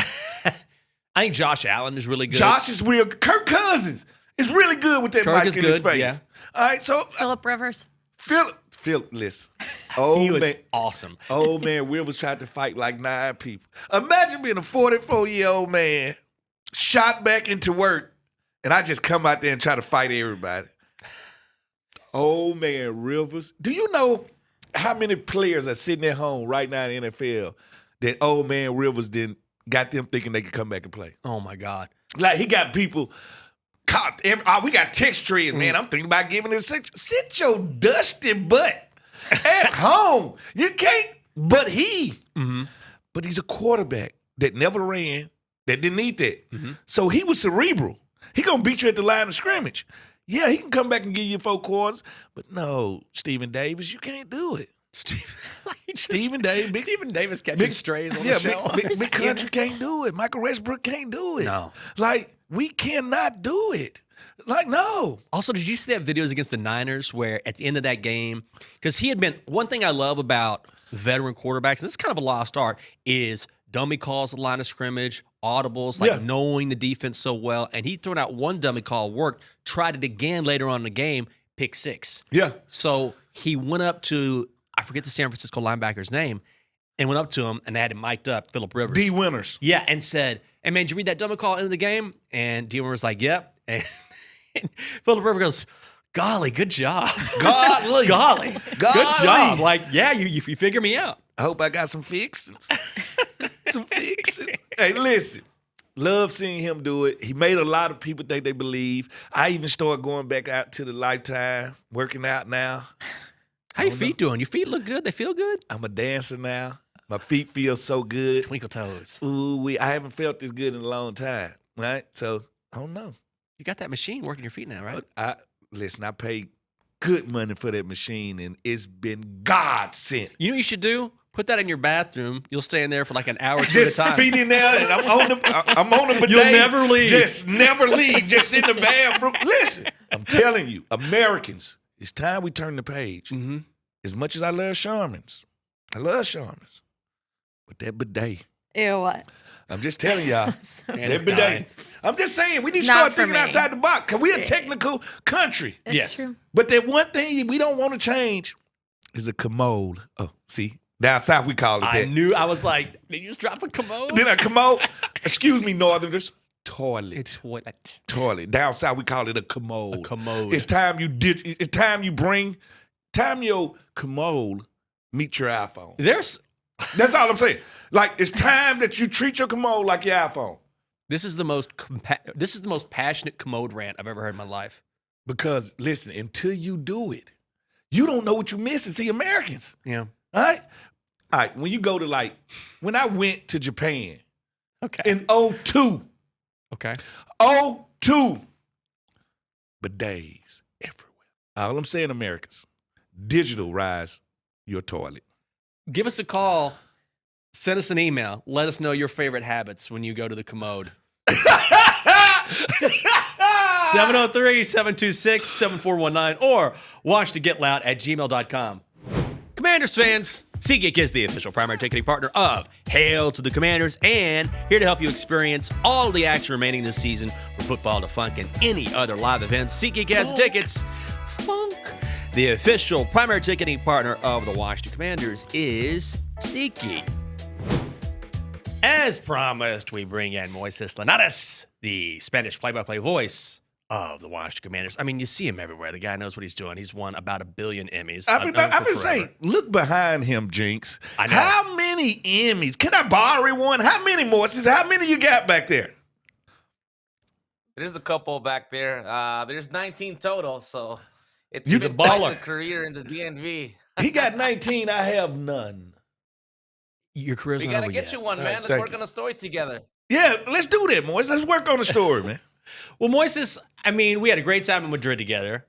Speaker 1: I think Josh Allen is really good.
Speaker 2: Josh is real. Kirk Cousins is really good with that mic in his face.
Speaker 1: Yeah.
Speaker 2: All right, so
Speaker 3: Phillip Rivers.
Speaker 2: Philip, listen. Oh,
Speaker 1: he was
Speaker 2: man.
Speaker 1: awesome.
Speaker 2: Oh, man, Will was trying to fight like 9 people. Imagine being a 44-year-old man, shot back into work, and I just come out there and try to fight everybody. Oh, man, Rivers. Do you know how many players are sitting at home right now in the NFL that old man Rivers got them thinking they could come back and play?
Speaker 1: Oh, my God.
Speaker 2: Like, he got people caught. We got text threads, man. I'm thinking about giving it a sit your dusty butt at home. You can't. But but he's a quarterback that never ran, that didn't need that. So he was cerebral. He going to beat you at the line of scrimmage. Yeah, he can come back and give you 4 quarters, but no, Stephen Davis, you can't do it. Stephen Davis catching strays on the show. Big Country can't do it. Michael Westbrook can't do it.
Speaker 1: No.
Speaker 2: Like, we cannot do it. Like, no.
Speaker 1: Also, did you see that videos against the Niners where at the end of that game, because he had been, one thing I love about veteran quarterbacks, and this is kind of a lost art, is dummy calls at the line of scrimmage, audibles, like knowing the defense so well. And he threw out one dummy call, worked, tried it again later on in the game, pick 6.
Speaker 2: Yeah.
Speaker 1: So he went up to, I forget the San Francisco linebacker's name, and went up to him and they had him mic'd up, Phillip Rivers.
Speaker 2: D. Winters.
Speaker 1: Yeah, and said, hey, man, did you read that dummy call into the game? And D. Winters was like, yep. And Philip Rivers goes, golly, good job.
Speaker 2: Golly.
Speaker 1: Golly. Good
Speaker 2: Golly.
Speaker 1: job. Like, yeah, you figure me out.
Speaker 2: I hope I got some fixings. Some fixings. Hey, listen. Love seeing him do it. He made a lot of people think they believe. I even started going back out to the Lifetime, working out now.
Speaker 1: How your feet doing? Your feet look good? They feel good?
Speaker 2: I'm a dancer now. My feet feel so good.
Speaker 1: Twinkle toes.
Speaker 2: Ooh, I haven't felt this good in a long time, right? So, I don't know.
Speaker 1: You got that machine working your feet now, right?
Speaker 2: Listen, I paid good money for that machine, and it's been God sent.
Speaker 1: You know what you should do? Put that in your bathroom. You'll stay in there for like an hour or two at a
Speaker 2: Just
Speaker 1: time.
Speaker 2: feet in there, and I'm on the bidet.
Speaker 1: You'll never leave.
Speaker 2: Just never leave. Just in the bathroom. Listen, I'm telling you, Americans, it's time we turn the page.
Speaker 1: Mm-hmm.
Speaker 2: As much as I love Charmin's, but that bidet.
Speaker 3: Ew, what?
Speaker 2: I'm just telling y'all,
Speaker 1: Anna's
Speaker 2: that bidet.
Speaker 1: dying.
Speaker 2: I'm just saying, we need to
Speaker 3: Not
Speaker 2: start
Speaker 3: for
Speaker 2: thinking
Speaker 3: me.
Speaker 2: outside the box, because we're a technical country.
Speaker 3: It's
Speaker 1: Yes.
Speaker 3: true.
Speaker 2: But that one thing we don't want to change is a commode. Oh, see? Down south, we call it
Speaker 1: I
Speaker 2: that.
Speaker 1: knew. I was like, did you just drop a commode?
Speaker 2: Then a commode, excuse me, Northerners, toilet.
Speaker 1: Toilet.
Speaker 2: Toilet. Down south, we call it a commode.
Speaker 1: A commode.
Speaker 2: It's time your commode meet your iPhone.
Speaker 1: There's.
Speaker 2: That's all I'm saying. Like, it's time that you treat your commode like your iPhone.
Speaker 1: This is the most passionate commode rant I've ever heard in my life.
Speaker 2: Because, listen, until you do it, you don't know what you're missing. See, Americans,
Speaker 1: Yeah.
Speaker 2: all right? All right, when you go to when I went to Japan
Speaker 1: Okay.
Speaker 2: in '02,
Speaker 1: Okay.
Speaker 2: '02, bidets everywhere. All I'm saying, Americans, digitalize your toilet.
Speaker 1: Give us a call. Send us an email. Let us know your favorite habits when you go to the commode. 703-726-7419 or watchtogetloud@gmail.com. Commanders fans, SeatGeek is the official primary ticketing partner of Hail to the Commanders and here to help you experience all the action remaining this season from football to funk and any other live events. SeatGeek has tickets. Funk. The official primary ticketing partner of the Washington Commanders is SeatGeek. As promised, we bring in Moises Linares, the Spanish play-by-play voice of the Washington Commanders. I mean, you see him everywhere. The guy knows what he's doing. He's won about 1 billion Emmys.
Speaker 2: I've been saying, look behind him, Jinx.
Speaker 1: I know.
Speaker 2: How many Emmys? Can I borrow one? How many, Moises? How many you got back there?
Speaker 4: There's a couple back there. There's 19 total, so it's
Speaker 1: He's a
Speaker 4: been quite
Speaker 1: baller.
Speaker 4: a career in the DNV.
Speaker 2: He got 19. I have none.
Speaker 1: Your career's
Speaker 4: We
Speaker 1: not
Speaker 4: gotta
Speaker 1: over
Speaker 4: get
Speaker 1: yet.
Speaker 4: you one,
Speaker 2: All
Speaker 4: man.
Speaker 2: right,
Speaker 4: Let's
Speaker 2: thank
Speaker 4: work
Speaker 2: you.
Speaker 4: on a story together.
Speaker 2: Yeah, let's do that, Moise. Let's work on the story, man.
Speaker 1: Well, Moises, I mean, we had a great time in Madrid together.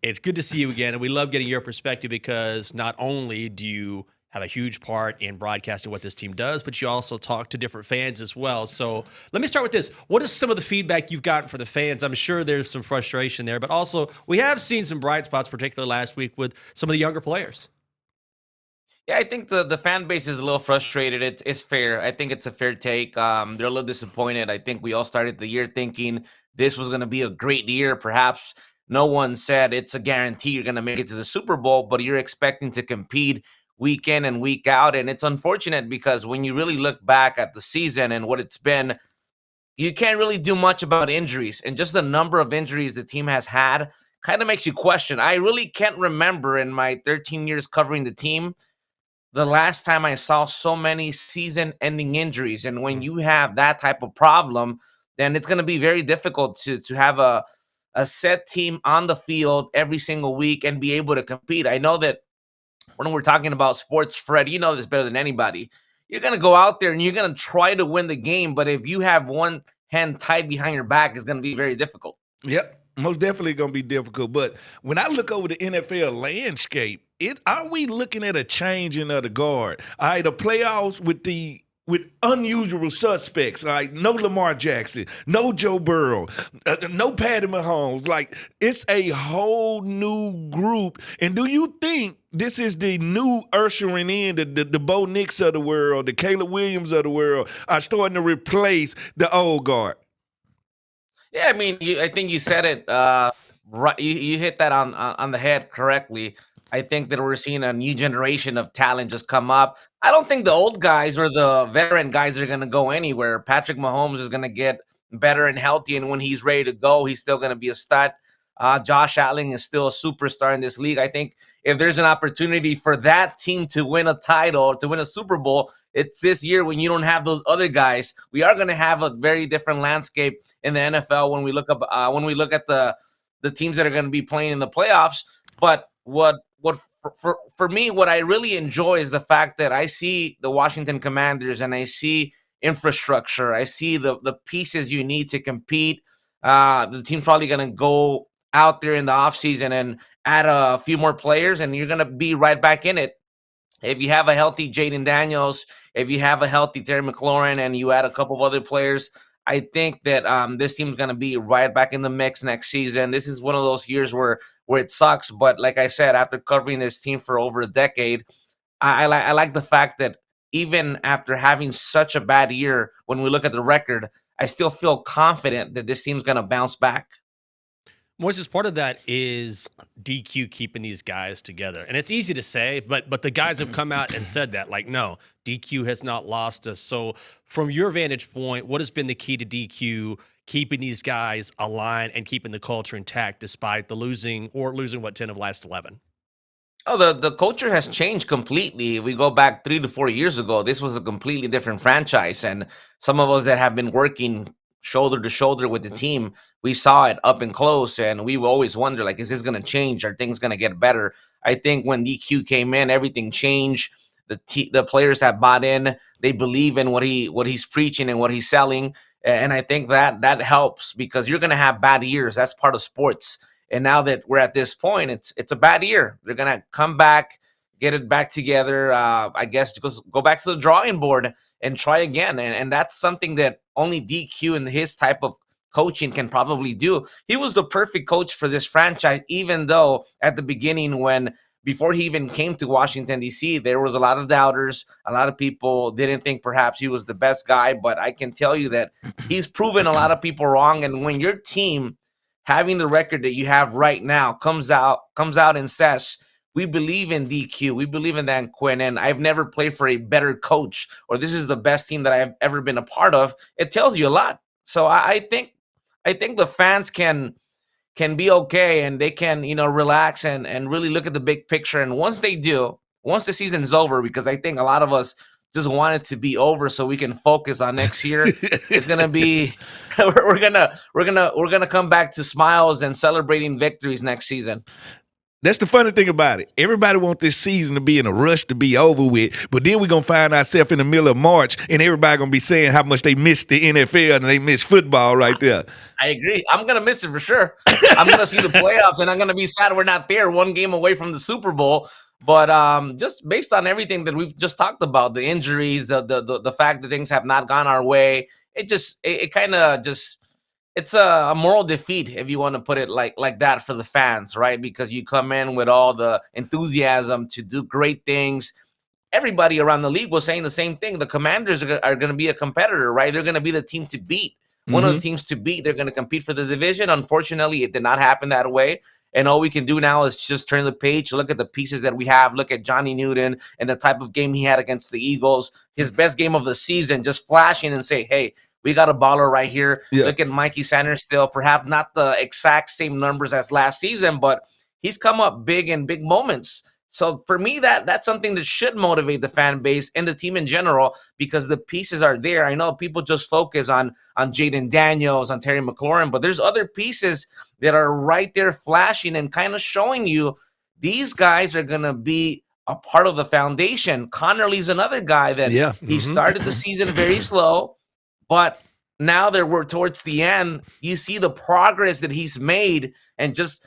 Speaker 1: It's good to see you again, and we love getting your perspective because not only do you have a huge part in broadcasting what this team does, but you also talk to different fans as well. So let me start with this. What is some of the feedback you've gotten for the fans? I'm sure there's some frustration there, but also we have seen some bright spots, particularly last week with some of the younger players.
Speaker 4: Yeah, I think the fan base is a little frustrated. It's fair. I think it's a fair take. They're a little disappointed. I think we all started the year thinking this was going to be a great year. Perhaps no one said it's a guarantee you're going to make it to the Super Bowl, but you're expecting to compete week in and week out. And it's unfortunate because when you really look back at the season and what it's been, you can't really do much about injuries. And just the number of injuries the team has had kind of makes you question. I really can't remember in my 13 years covering the team the last time I saw so many season-ending injuries. And when you have that type of problem, then it's going to be very difficult to have a set team on the field every single week and be able to compete. I know that when we're talking about sports, Fred, you know this better than anybody. You're going to go out there and you're going to try to win the game, but if you have one hand tied behind your back, it's going to be very difficult.
Speaker 2: Yep, most definitely going to be difficult. But when I look over the NFL landscape, are we looking at a changing of the guard? All right, the playoffs with unusual suspects. All right, no Lamar Jackson, no Joe Burrow, no Patty Mahomes. Like, it's a whole new group. And do you think this is the new ushering in the Bo Nix of the world, the Caleb Williams of the world are starting to replace the old guard?
Speaker 4: Yeah, I mean, I think you said it right. You hit that on the head correctly. I think that we're seeing a new generation of talent just come up. I don't think the old guys or the veteran guys are going to go anywhere. Patrick Mahomes is going to get better and healthy, and when he's ready to go, he's still going to be a stud. Josh Allen is still a superstar in this league. I think if there's an opportunity for that team to win a title, to win a Super Bowl, it's this year when you don't have those other guys. We are going to have a very different landscape in the NFL when we look at the teams that are going to be playing in the playoffs. But for me, what I really enjoy is the fact that I see the Washington Commanders and I see infrastructure. I see the pieces you need to compete. The team's probably going to go out there in the offseason and add a few more players, and you're going to be right back in it. If you have a healthy Jaden Daniels, if you have a healthy Terry McLaurin, and you add a couple of other players, I think that this team's going to be right back in the mix next season. This is one of those years where it sucks. But like I said, after covering this team for over a decade, I like the fact that even after having such a bad year, when we look at the record, I still feel confident that this team's going to bounce back.
Speaker 1: Moises, part of that is DQ keeping these guys together. And it's easy to say, but the guys have come out and said that, like, no, DQ has not lost us. So from your vantage point, what has been the key to DQ keeping these guys aligned and keeping the culture intact despite the losing, what, 10 of last 11?
Speaker 4: Oh, the culture has changed completely. If we go back 3 to 4 years ago, this was a completely different franchise. And some of us that have been working shoulder to shoulder with the team, we saw it up and close, and we always wonder, like, is this going to change? Are things going to get better? I think when DQ came in, everything changed. The players have bought in. They believe in what he's preaching and what he's selling, and I think that helps, because you're going to have bad years. That's part of sports. And now that we're at this point, it's a bad year. They're going to come back, get it back together. I guess just go back to the drawing board and try again. And that's something that only DQ and his type of coaching can probably do. He was the perfect coach for this franchise, even though at the beginning, before he even came to Washington, D.C., there was a lot of doubters. A lot of people didn't think perhaps he was the best guy. But I can tell you that he's proven a lot of people wrong. And when your team, having the record that you have right now, comes out and says, we believe in DQ, we believe in Dan Quinn, and I've never played for a better coach, or this is the best team that I've ever been a part of, it tells you a lot. So I think the fans can be okay, and they can, relax and really look at the big picture. And once the season's over, because I think a lot of us just want it to be over so we can focus on next year. It's gonna be we're gonna come back to smiles and celebrating victories next season.
Speaker 2: That's the funny thing about it. Everybody wants this season to be in a rush to be over with, but then we're going to find ourselves in the middle of March, and everybody going to be saying how much they missed the NFL and they missed football right there.
Speaker 4: I agree. I'm going to miss it for sure. I'm going to see the playoffs, and I'm going to be sad we're not there, one game away from the Super Bowl. But just based on everything that we've just talked about, the injuries, the fact that things have not gone our way, it kind of just... It's a moral defeat, if you want to put it like that, for the fans, right? Because you come in with all the enthusiasm to do great things. Everybody around the league was saying the same thing. The Commanders are going to be a competitor, right? They're going to be the team to beat. One of the teams to beat. They're going to compete for the division. Unfortunately, it did not happen that way. And all we can do now is just turn the page, look at the pieces that we have, look at Johnny Newton and the type of game he had against the Eagles, his best game of the season, just flashing and say, hey, we got a baller right here. Yeah. Look at Mikey Sanders still, perhaps not the exact same numbers as last season, but he's come up big in big moments. So for me, that's something that should motivate the fan base and the team in general, because the pieces are there. I know people just focus on Jaden Daniels, on Terry McLaurin, but there's other pieces that are right there flashing and kind of showing you these guys are going to be a part of the foundation. Connerly's another guy that he started the season very slow. But now that we're towards the end, you see the progress that he's made, and just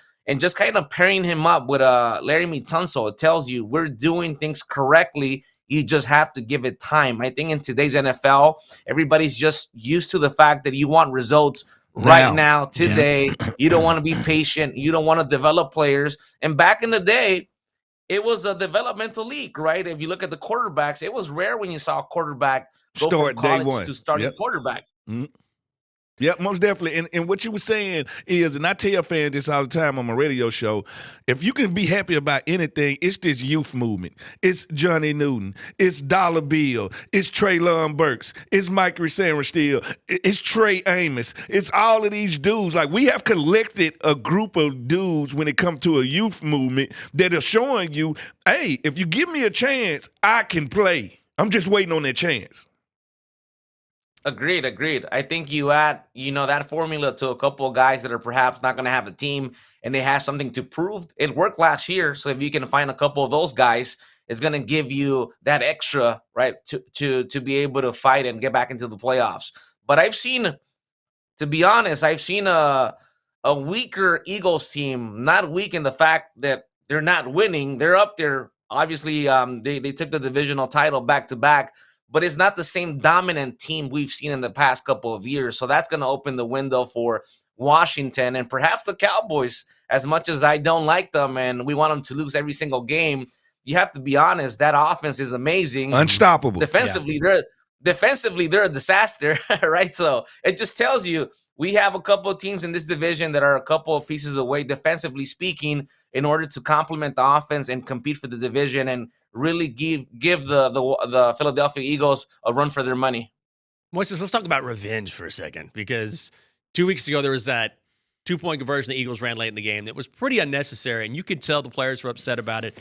Speaker 4: kind of pairing him up with Laramie Tunsil, it tells you we're doing things correctly. You just have to give it time. I think in today's NFL, everybody's just used to the fact that you want results right now, today. Yeah. You don't want to be patient. You don't want to develop players. And back in the day, it was a developmental league, right? If you look at the quarterbacks, it was rare when you saw a quarterback go from college to starting quarterback.
Speaker 2: Yep, most definitely. And what you were saying is, and I tell fans this all the time on my radio show, if you can be happy about anything, it's this youth movement. It's Johnny Newton. It's Dollar Bill. It's Traylon Burks. It's Mike Steele. It's Trey Amos. It's all of these dudes. Like, we have collected a group of dudes when it comes to a youth movement that are showing you, hey, if you give me a chance, I can play. I'm just waiting on that chance.
Speaker 4: Agreed. I think you add, that formula to a couple of guys that are perhaps not going to have a team and they have something to prove. It worked last year, so if you can find a couple of those guys, it's going to give you that extra, right, to be able to fight and get back into the playoffs. But to be honest, I've seen a weaker Eagles team, not weak in the fact that they're not winning. They're up there. Obviously, they took the divisional title back to back, but it's not the same dominant team we've seen in the past couple of years. So that's going to open the window for Washington and perhaps the Cowboys. As much as I don't like them and we want them to lose every single game, you have to be honest, that offense is amazing.
Speaker 2: Unstoppable.
Speaker 4: Defensively, they're a disaster, right? So it just tells you we have a couple of teams in this division that are a couple of pieces away, defensively speaking, in order to complement the offense and compete for the division and really give the Philadelphia Eagles a run for their money.
Speaker 1: Moises, let's talk about revenge for a second, because 2 weeks ago there was that 2-point conversion the Eagles ran late in the game that was pretty unnecessary, and you could tell the players were upset about it.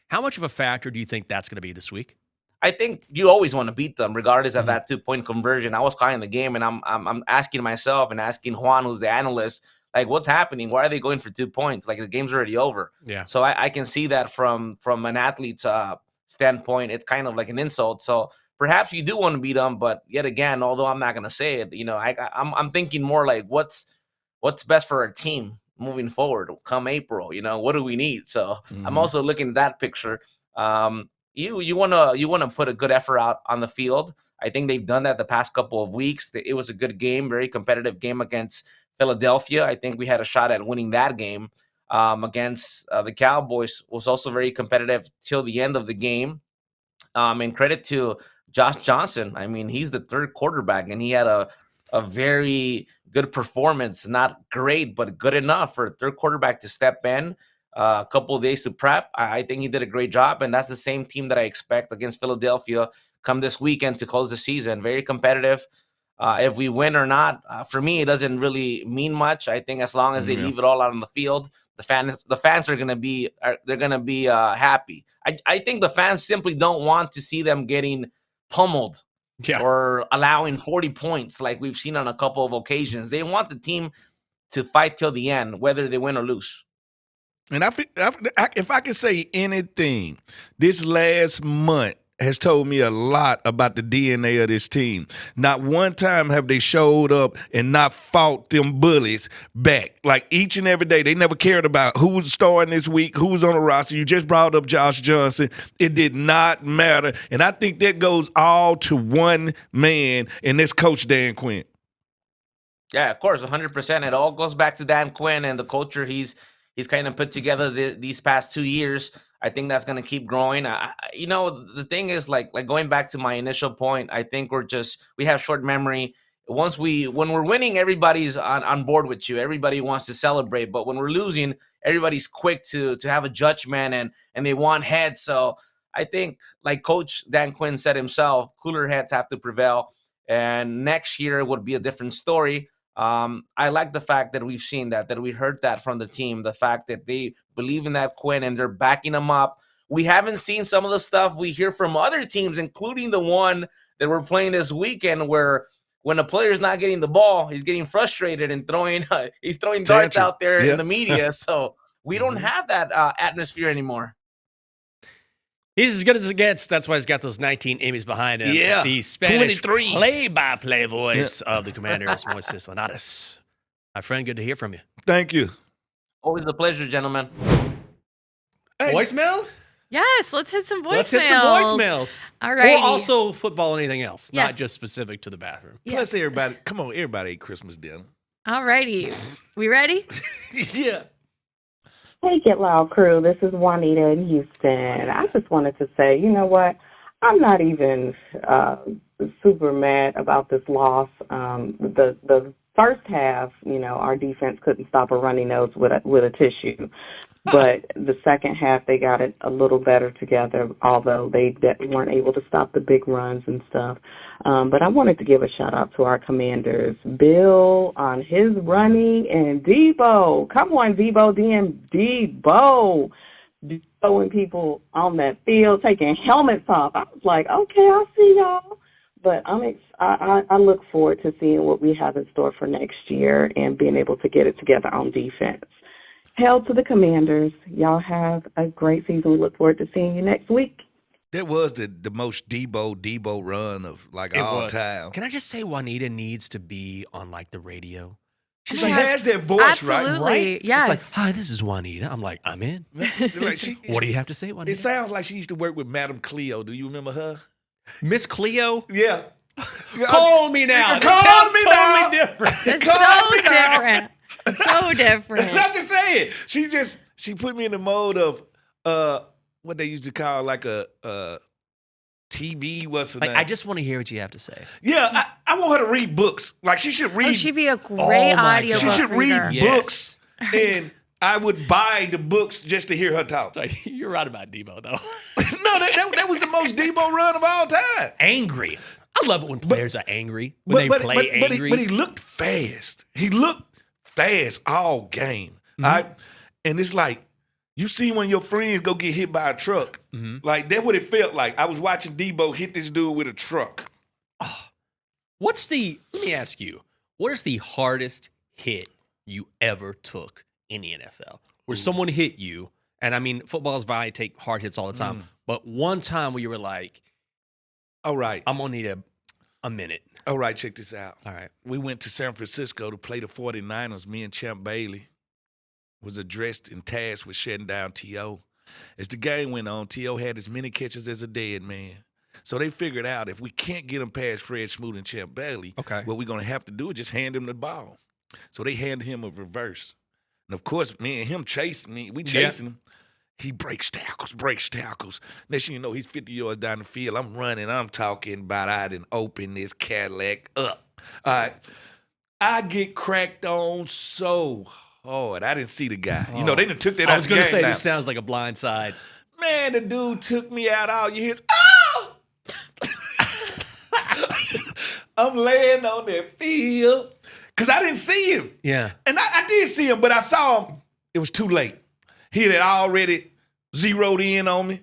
Speaker 1: How much of a factor do you think that's going to be this week?
Speaker 4: I think you always want to beat them, regardless of that 2-point conversion. I was calling the game, and I'm asking myself and asking Juan, who's the analyst, like, what's happening? Why are they going for 2 points? Like, the game's already over.
Speaker 1: Yeah.
Speaker 4: So I can see that from an athlete's standpoint, it's kind of like an insult. So perhaps you do want to beat them, but yet again, although I'm not going to say it, I'm thinking more like what's best for our team moving forward come April. What do we need? So I'm also looking at that picture. You want to put a good effort out on the field. I think they've done that the past couple of weeks. It was a good game, very competitive game against Philadelphia. I think we had a shot at winning that game. Against the Cowboys was also very competitive till the end of the game. And credit to Josh Johnson. I mean, he's the third quarterback, and he had a very good performance. Not great, but good enough for a third quarterback to step in. A couple of days to prep. I think he did a great job, and that's the same team that I expect against Philadelphia come this weekend to close the season. Very competitive. If we win or not, for me, it doesn't really mean much. I think as long as they leave it all out on the field, the fans are gonna be happy. I think the fans simply don't want to see them getting pummeled or allowing 40 points like we've seen on a couple of occasions. They want the team to fight till the end, whether they win or lose.
Speaker 2: And if I can say anything, this last month has told me a lot about the DNA of this team. Not one time have they showed up and not fought them bullies back. Like, each and every day, they never cared about who was starting this week, who was on the roster. You just brought up Josh Johnson. It did not matter. And I think that goes all to one man, and that's Coach Dan Quinn.
Speaker 4: Yeah, of course, 100%. It all goes back to Dan Quinn and the culture he's kind of put together these past 2 years. I think that's going to keep growing. The thing is, like going back to my initial point, I think we have short memory. When we're winning, everybody's on board with you. Everybody wants to celebrate. But when we're losing, everybody's quick to have a judgment and they want heads. So I think, like Coach Dan Quinn said himself, cooler heads have to prevail. And next year would be a different story. I like the fact that we've seen that we heard that from the team, the fact that they believe in that Quinn and they're backing him up. We haven't seen some of the stuff we hear from other teams, including the one that we're playing this weekend, where when a player's not getting the ball, he's getting frustrated and throwing darts out there in the media. So we don't have that atmosphere anymore.
Speaker 1: He's as good as it gets. That's why he's got those 19 Emmys behind him.
Speaker 2: Yeah,
Speaker 1: the Spanish
Speaker 2: 23
Speaker 1: play-by-play voice of the Commanders, Moises Linares. My friend, good to hear from you.
Speaker 2: Thank you.
Speaker 4: Always a pleasure, gentlemen.
Speaker 1: Hey. Voicemails?
Speaker 3: Yes, let's hit some voicemails.
Speaker 1: Let's hit some voicemails.
Speaker 3: All right.
Speaker 1: Or also football and anything else,
Speaker 3: Yes.
Speaker 1: not just specific to the bathroom.
Speaker 3: Yes.
Speaker 2: Plus, everybody ate Christmas dinner.
Speaker 3: All righty. We ready?
Speaker 2: Yeah.
Speaker 5: Hey, Get Loud crew. This is Juanita in Houston. I just wanted to say, you know what? I'm not even super mad about this loss. The first half, our defense couldn't stop a runny nose with a tissue. But the second half, they got it a little better together, although they weren't able to stop the big runs and stuff. But I wanted to give a shout-out to our Commanders. Bill on his running, and Debo. Come on, Debo, Debo. Throwing people on that field, taking helmets off. I was like, okay, I'll see y'all. But I look forward to seeing what we have in store for next year and being able to get it together on defense. Hail to the Commanders. Y'all have a great season. We look forward to seeing you next week.
Speaker 2: That was the most Debo run of all time.
Speaker 1: Can I just say Juanita needs to be on the radio?
Speaker 2: She has that voice,
Speaker 3: Absolutely.
Speaker 2: right?
Speaker 3: Yes.
Speaker 1: It's like, hi, this is Juanita. I'm like, I'm in. What do you have to say, Juanita?
Speaker 2: It sounds like she used to work with Madame Cleo. Do you remember her?
Speaker 1: Miss Cleo?
Speaker 2: Yeah.
Speaker 1: Call me now.
Speaker 2: Call me now.
Speaker 1: Totally different.
Speaker 3: It's so different. So different.
Speaker 2: I'm just saying. She put me in the mode of what they used to call a TV. What's her name?
Speaker 1: I just want to hear what you have to say.
Speaker 2: Yeah, I want her to read books. She should read.
Speaker 3: Oh, she'd be a great audio
Speaker 2: She
Speaker 3: book
Speaker 2: should
Speaker 3: reader.
Speaker 2: read books, and I would buy the books just to hear her talk.
Speaker 1: You're right about Debo, though.
Speaker 2: No, that was the most Debo run of all time.
Speaker 1: Angry. I love it when players are angry. When they play angry.
Speaker 2: But he looked fast. He looked fast all game.
Speaker 1: Mm-hmm.
Speaker 2: All right? And it's like, you see when your friends go get hit by a truck.
Speaker 1: Mm-hmm.
Speaker 2: That's what it felt like. I was watching Debo hit this dude with a truck.
Speaker 1: Let me ask you, what is the hardest hit you ever took in the NFL? Where someone hit you, and I mean, football's violent, take hard hits all the time, but one time where you were like,
Speaker 2: all right,
Speaker 1: I'm going to need a minute.
Speaker 2: All right, check this out.
Speaker 1: All right.
Speaker 2: We went to San Francisco to play the 49ers. Me and Champ Bailey was addressed and tasked with shutting down T.O. As the game went on, T.O. had as many catches as a dead man. So they figured out if we can't get him past Fred Smoot and Champ Bailey, what we're going to have to do is just hand him the ball. So they handed him a reverse. And, of course, me and him chasing me. We chasing him. He breaks tackles. Next thing you know, he's 50 yards down the field. I'm running. I'm talking about I done open this Cadillac up. All right. I get cracked on so hard. I didn't see the guy. They done took that out of the game.
Speaker 1: I was going to say, this sounds like a blind side.
Speaker 2: Man, the dude took me out. All you hear is, oh! I'm laying on that field because I didn't see him.
Speaker 1: Yeah.
Speaker 2: And I did see him, but I saw him. It was too late. He had already zeroed in on me,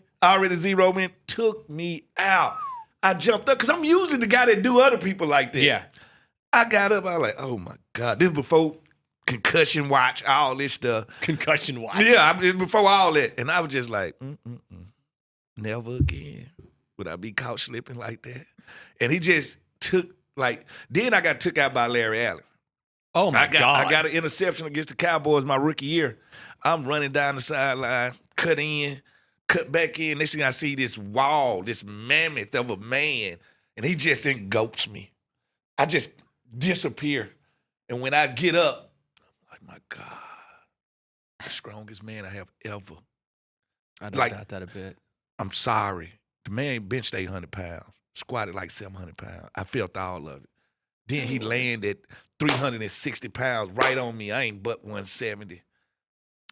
Speaker 2: took me out. I jumped up because I'm usually the guy that do other people like that.
Speaker 1: Yeah.
Speaker 2: I got up. I was like, oh, my God. This is before concussion watch, all this stuff.
Speaker 1: Concussion watch.
Speaker 2: Yeah, before all that. And I was just like, never again would I be caught slipping like that. And he just took, then I got took out by Larry Allen.
Speaker 1: Oh, my God.
Speaker 2: I got an interception against the Cowboys my rookie year. I'm running down the sideline, cut in, cut back in. Next thing I see this wall, this mammoth of a man, and he just engulfs me. I just disappear. And when I get up, I'm like, my God, the strongest man I have ever.
Speaker 1: I don't doubt that a bit.
Speaker 2: I'm sorry. The man benched 800 pounds, squatted like 700 pounds. I felt all of it. Then he landed 360 pounds right on me. I ain't but 170.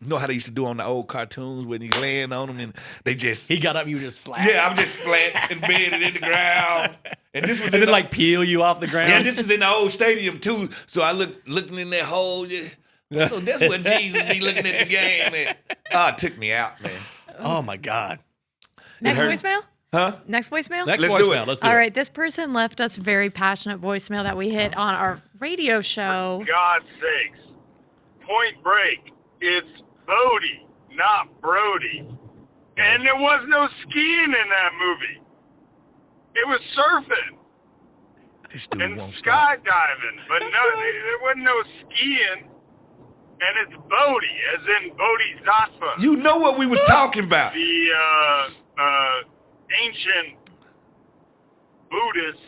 Speaker 2: You know how they used to do on the old cartoons when you land on them and they just...
Speaker 1: He got up, you were just flat.
Speaker 2: Yeah, I'm just flat, embedded in the ground. And this was...
Speaker 1: And then peel you off the ground.
Speaker 2: Yeah, this is in the old stadium too. So I looking in that hole. Yeah. So that's what Jesus be looking at the game at. It took me out, man.
Speaker 1: Oh, my God.
Speaker 3: Next voicemail?
Speaker 2: Huh?
Speaker 3: Next voicemail?
Speaker 1: Next
Speaker 2: Let's do
Speaker 1: voicemail.
Speaker 2: it.
Speaker 1: Let's do it.
Speaker 3: All right, this person left us very passionate voicemail that we hit on our radio show.
Speaker 6: For God's sakes. Point Break. It's Bodie, not Brody. And there was no skiing in that movie. It was surfing
Speaker 2: This dude
Speaker 6: and
Speaker 2: won't stop.
Speaker 6: skydiving. But there wasn't no skiing. And it's Bodhi, as in Bodhisattva.
Speaker 2: You know what we was talking about.
Speaker 6: The ancient Buddhist.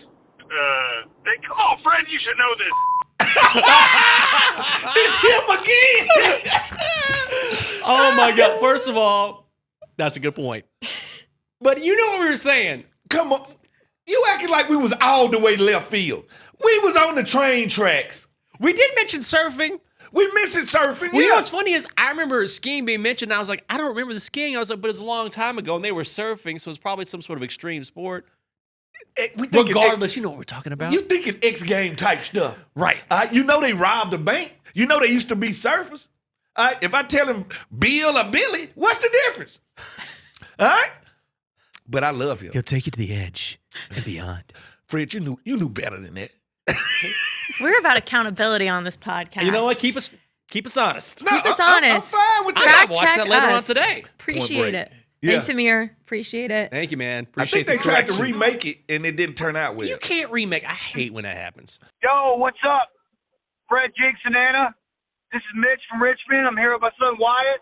Speaker 6: Come on, Fred, you should know this.
Speaker 2: It's him again.
Speaker 1: Oh, my God. First of all, that's a good point. But you know what we were saying.
Speaker 2: Come on. You acting like we was all the way left field. We was on the train tracks.
Speaker 1: We did mention surfing.
Speaker 2: We missing surfing.
Speaker 1: Well, you know
Speaker 2: Yeah.
Speaker 1: what's funny is I remember skiing being mentioned. And I was like, I don't remember the skiing. I was like, but it's a long time ago, and they were surfing, so it's probably some sort of extreme sport.
Speaker 2: We thinking
Speaker 1: Regardless, you know what we're talking about.
Speaker 2: You thinking X game type stuff.
Speaker 1: Right.
Speaker 2: You know they robbed a bank. You know they used to be surfers. If I tell him Bill or Billy, what's the difference? All right? But I love him.
Speaker 1: He'll take you to the edge and beyond.
Speaker 2: Fred, you knew better than that.
Speaker 3: We're about accountability on this podcast.
Speaker 1: You know what? Keep us honest.
Speaker 3: Keep us honest.
Speaker 2: I'm fine with
Speaker 1: I
Speaker 2: that.
Speaker 1: gotta watch that
Speaker 3: check
Speaker 1: later on
Speaker 3: us.
Speaker 1: today.
Speaker 3: Appreciate
Speaker 2: Break.
Speaker 3: it.
Speaker 2: Yeah.
Speaker 3: Thanks, Amir. Appreciate it.
Speaker 1: Thank you, man.
Speaker 2: I
Speaker 1: Appreciate
Speaker 2: think they
Speaker 1: the
Speaker 2: tried to
Speaker 1: correction.
Speaker 2: remake it and it didn't turn out well.
Speaker 1: You can't remake. I hate when that happens.
Speaker 7: Yo, what's up? Fred, Jinx, and Anna. This is Mitch from Richmond. I'm here with my son Wyatt.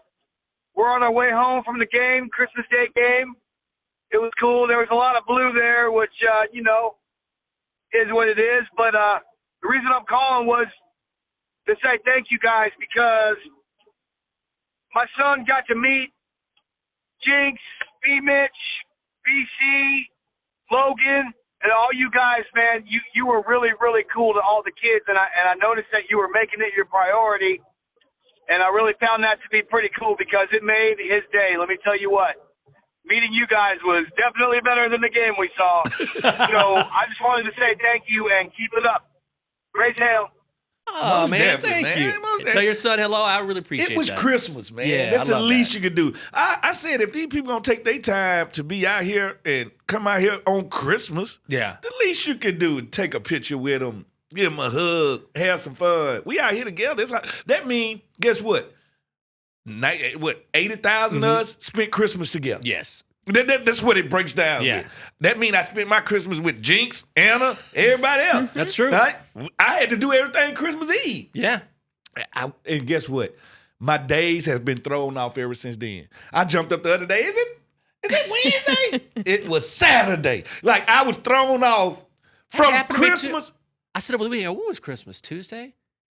Speaker 7: We're on our way home from the game, Christmas Day game. It was cool. There was a lot of blue there, which, is what it is. But the reason I'm calling was to say thank you guys because my son got to meet Jinx, B-Mitch, BC, Logan, and all you guys, man. You were really, really cool to all the kids, and I noticed that you were making it your priority, and I really found that to be pretty cool because it made his day. Let me tell you what. Meeting you guys was definitely better than the game we saw. So I just wanted to say thank you and keep it up. Raise hell.
Speaker 1: Oh,
Speaker 2: Most
Speaker 1: man,
Speaker 2: definitely,
Speaker 1: thank
Speaker 2: man.
Speaker 1: you.
Speaker 2: Most
Speaker 1: Tell your son hello. I really appreciate
Speaker 2: It was
Speaker 1: that.
Speaker 2: Christmas, man.
Speaker 1: Yeah,
Speaker 2: That's
Speaker 1: I
Speaker 2: the
Speaker 1: love
Speaker 2: least
Speaker 1: that.
Speaker 2: you could do. I said if these people gonna take their time to be out here and come out here on Christmas,
Speaker 1: Yeah.
Speaker 2: the least you could do is take a picture with them, give them a hug, have some fun. We out here together. That mean, guess what? 80,000 of us spent Christmas together.
Speaker 1: Yes.
Speaker 2: That's what it breaks down.
Speaker 1: Yeah.
Speaker 2: With. That mean I spent my Christmas with Jinx, Anna, everybody else.
Speaker 1: That's true.
Speaker 2: Right? I had to do everything Christmas Eve.
Speaker 1: Yeah.
Speaker 2: And guess what? My days have been thrown off ever since then. I jumped up the other day. Is it Wednesday? It was Saturday. Like I was thrown off from
Speaker 1: happened to me too.
Speaker 2: Christmas.
Speaker 1: I said over the weekend, what was Christmas? Tuesday?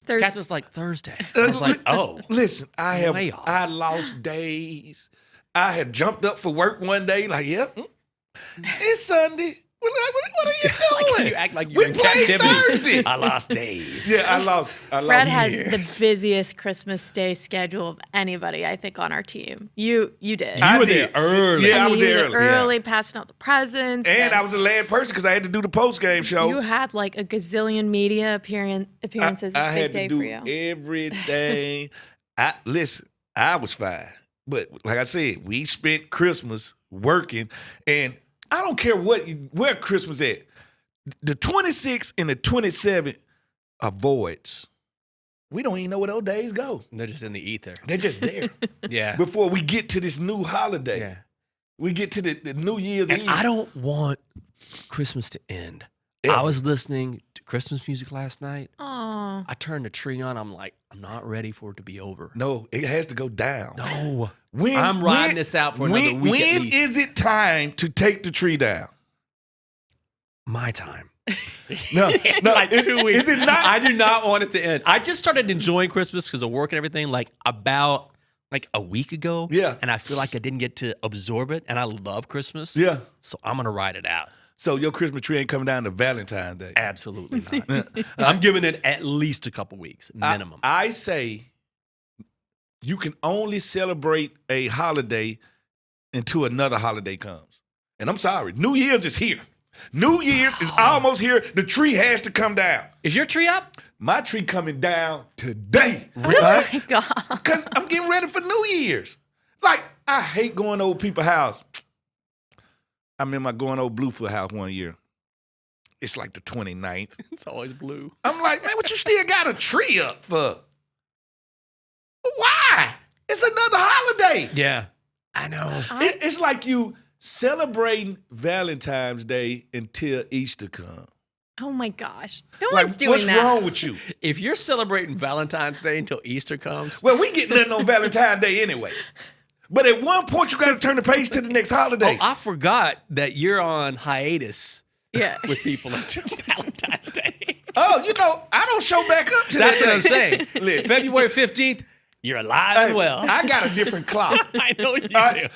Speaker 3: There's
Speaker 1: Catherine was like, Thursday. I was like, oh.
Speaker 2: Listen,
Speaker 1: Way off.
Speaker 2: I lost days. I had jumped up for work one day, like, yep, it's Sunday. What are you doing?
Speaker 1: You act like
Speaker 2: We
Speaker 1: you're in
Speaker 2: played
Speaker 1: captivity.
Speaker 2: Thursday.
Speaker 1: I lost days.
Speaker 2: Yeah, I lost
Speaker 3: Fred had
Speaker 1: years.
Speaker 3: the busiest Christmas Day schedule of anybody, I think, on our team. You did.
Speaker 2: I
Speaker 1: were
Speaker 2: did.
Speaker 1: there early.
Speaker 2: Yeah, I was
Speaker 3: you
Speaker 2: there
Speaker 3: were
Speaker 2: early.
Speaker 3: passing out the presents.
Speaker 2: And I was the last person because I had to do the post game show.
Speaker 3: You had like a gazillion media appearances.
Speaker 2: I
Speaker 3: It's a big
Speaker 2: had
Speaker 3: day
Speaker 2: to
Speaker 3: for
Speaker 2: do
Speaker 3: you.
Speaker 2: everything. Listen, I was fine. But like I said, we spent Christmas working. And I don't care where Christmas at. The 26th and the 27th are voids. We don't even know where those days go.
Speaker 1: They're just in the ether.
Speaker 2: They're just there.
Speaker 1: Yeah.
Speaker 2: Before we get to this new holiday.
Speaker 1: Yeah.
Speaker 2: We get to the New Year's
Speaker 1: And
Speaker 2: Eve.
Speaker 1: I don't want Christmas to end.
Speaker 2: Ever.
Speaker 1: I was listening to Christmas music last night.
Speaker 3: Oh,
Speaker 1: I turned the tree on. I'm like, I'm not ready for it to be over.
Speaker 2: No, it has to go down.
Speaker 1: No.
Speaker 2: When,
Speaker 1: I'm riding this out for another week at
Speaker 2: When
Speaker 1: least.
Speaker 2: is it time to take the tree down?
Speaker 1: My time.
Speaker 2: No, no,
Speaker 1: Like 2 weeks.
Speaker 2: Is it not?
Speaker 1: I do not want it to end. I just started enjoying Christmas because of work and everything like about like a week ago.
Speaker 2: Yeah.
Speaker 1: And I feel like I didn't get to absorb it. And I love Christmas.
Speaker 2: Yeah.
Speaker 1: So I'm going to ride it out.
Speaker 2: So your Christmas tree ain't coming down to Valentine's Day.
Speaker 1: Absolutely not. I'm giving it at least a couple weeks minimum.
Speaker 2: I say you can only celebrate a holiday until another holiday comes. And I'm sorry, New Year's is here. New Year's is almost here. The tree has to come down.
Speaker 1: Is your tree up?
Speaker 2: My tree coming down today.
Speaker 3: oh my God.
Speaker 2: Because I'm getting ready for New Year's. Like, I hate going to old people's house. I remember going to old Bluefoot house one year. It's like the 29th.
Speaker 1: It's always blue.
Speaker 2: I'm like, man, what you still got a tree up for? Why? It's another holiday.
Speaker 1: Yeah. I know.
Speaker 2: It's like you celebrating Valentine's Day until Easter comes.
Speaker 3: Oh my gosh. No
Speaker 2: Like,
Speaker 3: one's doing
Speaker 2: what's
Speaker 3: that.
Speaker 2: wrong with you?
Speaker 1: If you're celebrating Valentine's Day until Easter comes,
Speaker 2: Well, we get nothing on Valentine's Day anyway. But at one point, you got to turn the page to the next holiday.
Speaker 1: I forgot that you're on hiatus
Speaker 3: Yeah.
Speaker 1: with people until Valentine's Day.
Speaker 2: Oh, you know, I don't show back up to
Speaker 1: That's
Speaker 2: that.
Speaker 1: what I'm saying.
Speaker 2: Listen.
Speaker 1: February 15th, you're alive
Speaker 2: Hey,
Speaker 1: and well.
Speaker 2: I got a different clock.
Speaker 1: I know you
Speaker 2: I-
Speaker 1: do.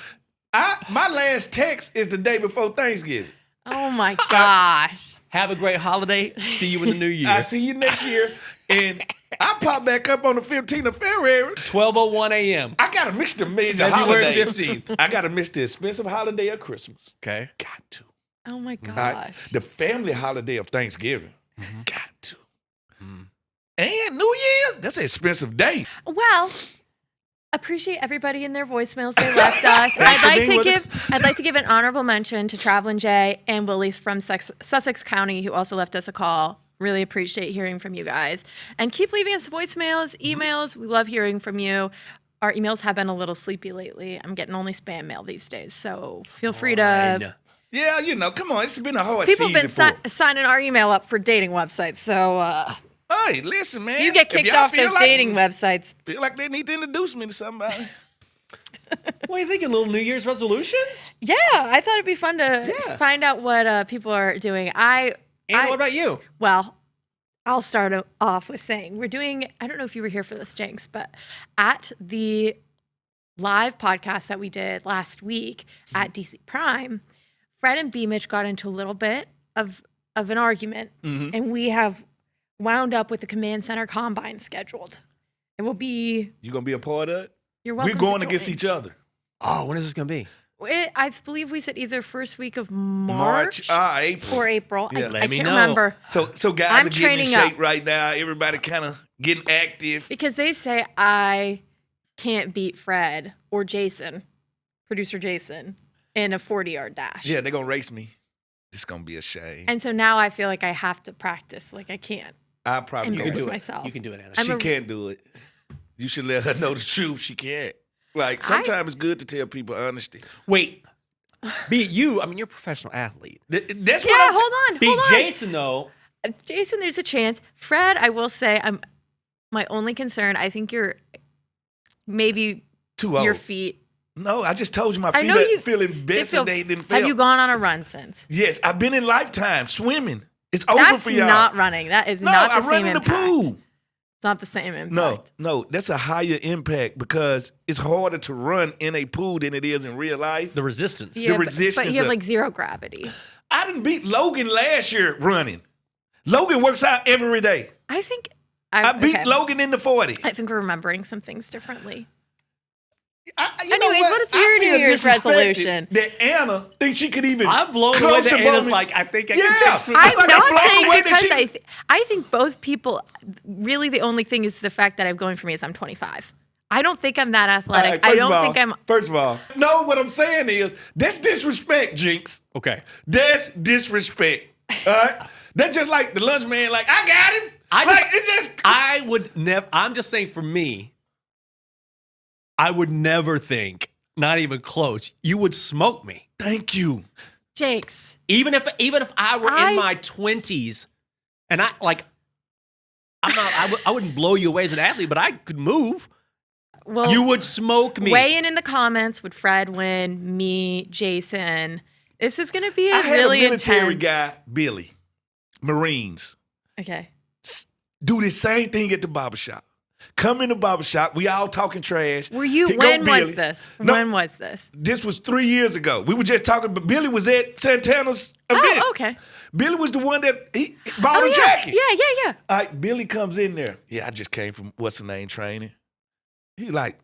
Speaker 2: My last text is the day before Thanksgiving.
Speaker 3: Oh my gosh.
Speaker 1: Have a great holiday. See you in the new year.
Speaker 2: I see you next year. And I pop back up on the 15th of February.
Speaker 1: 12:01 a.m.
Speaker 2: I gotta miss the major
Speaker 1: February
Speaker 2: holiday.
Speaker 1: 15th.
Speaker 2: I gotta miss the expensive holiday of Christmas.
Speaker 1: Okay.
Speaker 2: Got to.
Speaker 3: Oh my
Speaker 2: All right?
Speaker 3: gosh.
Speaker 2: The family holiday of Thanksgiving.
Speaker 1: Mm-hmm.
Speaker 2: Got to. And New Year's, that's an expensive day.
Speaker 3: Well, appreciate everybody in their voicemails they left us.
Speaker 1: Thanks for being with us.
Speaker 3: I'd like to give an honorable mention to Travelin' Jay and Willie's from Sussex County, who also left us a call. Really appreciate hearing from you guys. And keep leaving us voicemails, emails. We love hearing from you. Our emails have been a little sleepy lately. I'm getting only spam mail these days, so feel free to.
Speaker 1: Fine.
Speaker 2: Yeah, you know, come on. It's been a hard
Speaker 3: People have
Speaker 2: season
Speaker 3: been signing our email up for dating websites, so
Speaker 2: Hey, listen, man.
Speaker 3: if you get kicked
Speaker 2: y'all
Speaker 3: off
Speaker 2: feel
Speaker 3: those
Speaker 2: like-
Speaker 3: dating websites,
Speaker 2: Feel like they need to introduce me to somebody.
Speaker 1: What are you thinking? Little New Year's resolutions?
Speaker 3: yeah, I thought it'd be fun to find out what people are doing.
Speaker 1: And what about you?
Speaker 3: Well, I'll start off with saying we're doing, I don't know if you were here for this, Jinx, but at the live podcast that we did last week at DC Prime, Fred and B Mitch got into a little bit of an argument, and we have wound up with the Command Center Combine scheduled. It will be,
Speaker 2: You gonna be a part of it?
Speaker 3: you're welcome.
Speaker 2: We're going
Speaker 3: to
Speaker 2: against
Speaker 3: join.
Speaker 2: each other.
Speaker 1: Oh, when is this going to be?
Speaker 3: I believe we said either first week of March
Speaker 2: April.
Speaker 3: or April.
Speaker 2: Yeah.
Speaker 3: I
Speaker 1: Let me
Speaker 3: can't
Speaker 1: know.
Speaker 3: remember.
Speaker 2: So guys
Speaker 3: I'm
Speaker 2: are getting in
Speaker 3: training
Speaker 2: shape
Speaker 3: up.
Speaker 2: right now. Everybody kind of getting active.
Speaker 3: Because they say I can't beat Fred or Jason, producer Jason, in a 40-yard dash.
Speaker 2: Yeah, they're gonna race me. It's gonna be a shame.
Speaker 3: And so now I feel like I have to practice. Like I can't.
Speaker 2: I probably
Speaker 3: and
Speaker 2: go
Speaker 3: embarrass
Speaker 2: with it.
Speaker 3: myself.
Speaker 1: You can do it, Anna.
Speaker 3: I'm
Speaker 2: She
Speaker 3: a-
Speaker 2: can't do it. You should let her know the truth. She can't. Like sometimes it's good to tell people honesty.
Speaker 1: Wait. Be you. I mean, you're a professional athlete.
Speaker 2: That's
Speaker 3: Yeah,
Speaker 2: what I'm
Speaker 3: hold on.
Speaker 1: Be
Speaker 3: Hold on.
Speaker 1: Jason, though.
Speaker 3: Jason, there's a chance. Fred, I will say, I'm my only concern. I think you're maybe
Speaker 2: Too old.
Speaker 3: your feet.
Speaker 2: No, I just told you my
Speaker 3: I
Speaker 2: feet
Speaker 3: know
Speaker 2: are
Speaker 3: you
Speaker 2: feeling
Speaker 3: they
Speaker 2: best
Speaker 3: feel-
Speaker 2: than they didn't feel.
Speaker 3: Have you gone on a run since?
Speaker 2: Yes, I've been in Lifetime swimming. It's over
Speaker 3: That's
Speaker 2: for y'all.
Speaker 3: not running. That is
Speaker 2: no,
Speaker 3: not the
Speaker 2: I
Speaker 3: same
Speaker 2: run in the
Speaker 3: impact.
Speaker 2: pool.
Speaker 3: It's not the same impact.
Speaker 2: No, that's a higher impact because it's harder to run in a pool than it is in real life.
Speaker 1: The resistance.
Speaker 3: Yeah,
Speaker 2: resistance
Speaker 3: but you have
Speaker 2: of-
Speaker 3: like zero gravity.
Speaker 2: I didn't beat Logan last year running. Logan works out every day.
Speaker 3: I think
Speaker 2: I beat
Speaker 3: okay.
Speaker 2: Logan in the 40.
Speaker 3: I think we're remembering some things differently.
Speaker 2: You know
Speaker 3: Anyways, what is
Speaker 2: I
Speaker 3: your
Speaker 2: feel
Speaker 3: New Year's
Speaker 2: disrespected
Speaker 3: resolution?
Speaker 2: That Anna thinks she could even.
Speaker 1: I'm blown away
Speaker 2: close
Speaker 1: that
Speaker 2: to
Speaker 1: Anna's
Speaker 2: Bowman.
Speaker 1: like, I think I
Speaker 2: Yeah.
Speaker 1: can take swim.
Speaker 3: I'm
Speaker 2: like,
Speaker 3: not
Speaker 2: I'm blown
Speaker 3: saying
Speaker 2: away that
Speaker 3: because
Speaker 2: she-
Speaker 3: I think both people, really the only thing is the fact that I'm going for me is I'm 25. I don't think I'm that athletic.
Speaker 2: All right,
Speaker 3: I
Speaker 2: first
Speaker 3: don't
Speaker 2: of all-
Speaker 3: think I'm.
Speaker 2: First of all, no, what I'm saying is that's disrespect, Jinx.
Speaker 1: Okay.
Speaker 2: That's disrespect. All right? That's just like the lunch man, like, I got him.
Speaker 1: I would never. I'm just saying for me, I would never think, not even close, you would smoke me.
Speaker 2: Thank you.
Speaker 3: Jakes.
Speaker 1: Even if I were in my 20s, and I'm not. I wouldn't blow you away as an athlete, but I could move.
Speaker 3: Well,
Speaker 1: You would smoke me.
Speaker 3: weigh in the comments. Would Fred win? Me, Jason. This is going to be
Speaker 2: I
Speaker 3: a
Speaker 2: had
Speaker 3: really
Speaker 2: a military
Speaker 3: intense.
Speaker 2: guy, Billy, Marines,
Speaker 3: Okay.
Speaker 2: do the same thing at the barbershop. Come in the barbershop, we all talking trash.
Speaker 3: Were you?
Speaker 2: Here go
Speaker 3: When was
Speaker 2: Billy.
Speaker 3: this?
Speaker 2: No.
Speaker 3: When was this?
Speaker 2: This was 3 years ago. We were just talking, but Billy was at Santana's event.
Speaker 3: Oh, okay.
Speaker 2: Billy was the one that he bought
Speaker 3: Oh
Speaker 2: a
Speaker 3: yeah.
Speaker 2: jacket.
Speaker 3: Yeah.
Speaker 2: All right, Billy comes in there. Yeah, I just came from what's the name training. He like,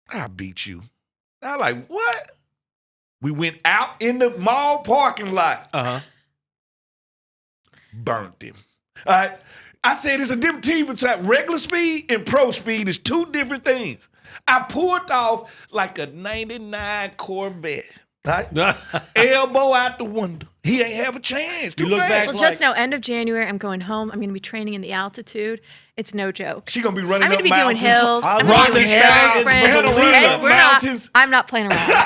Speaker 2: I beat you. I like, what? We went out in the mall parking lot,
Speaker 1: Uh-huh.
Speaker 2: burnt him. All right. I said it's a different team between regular speed and pro speed is two different things. I pulled off like a 99 Corvette. Right? Elbow out the window. He ain't have a chance. Too
Speaker 1: You look
Speaker 2: fast.
Speaker 1: back
Speaker 3: Well,
Speaker 1: like-
Speaker 3: just know, end of January, I'm going home. I'm going to be training in the altitude. It's no joke.
Speaker 2: She gonna be running
Speaker 3: I'm going
Speaker 2: up
Speaker 3: to be doing
Speaker 2: mountains.
Speaker 3: hills.
Speaker 1: I'll
Speaker 3: I'm going to be
Speaker 1: rock
Speaker 3: doing
Speaker 1: these
Speaker 3: hill
Speaker 1: guys.
Speaker 3: sprints.
Speaker 2: We're gonna run
Speaker 3: And
Speaker 2: up
Speaker 3: we're not-
Speaker 2: mountains.
Speaker 3: I'm not playing around.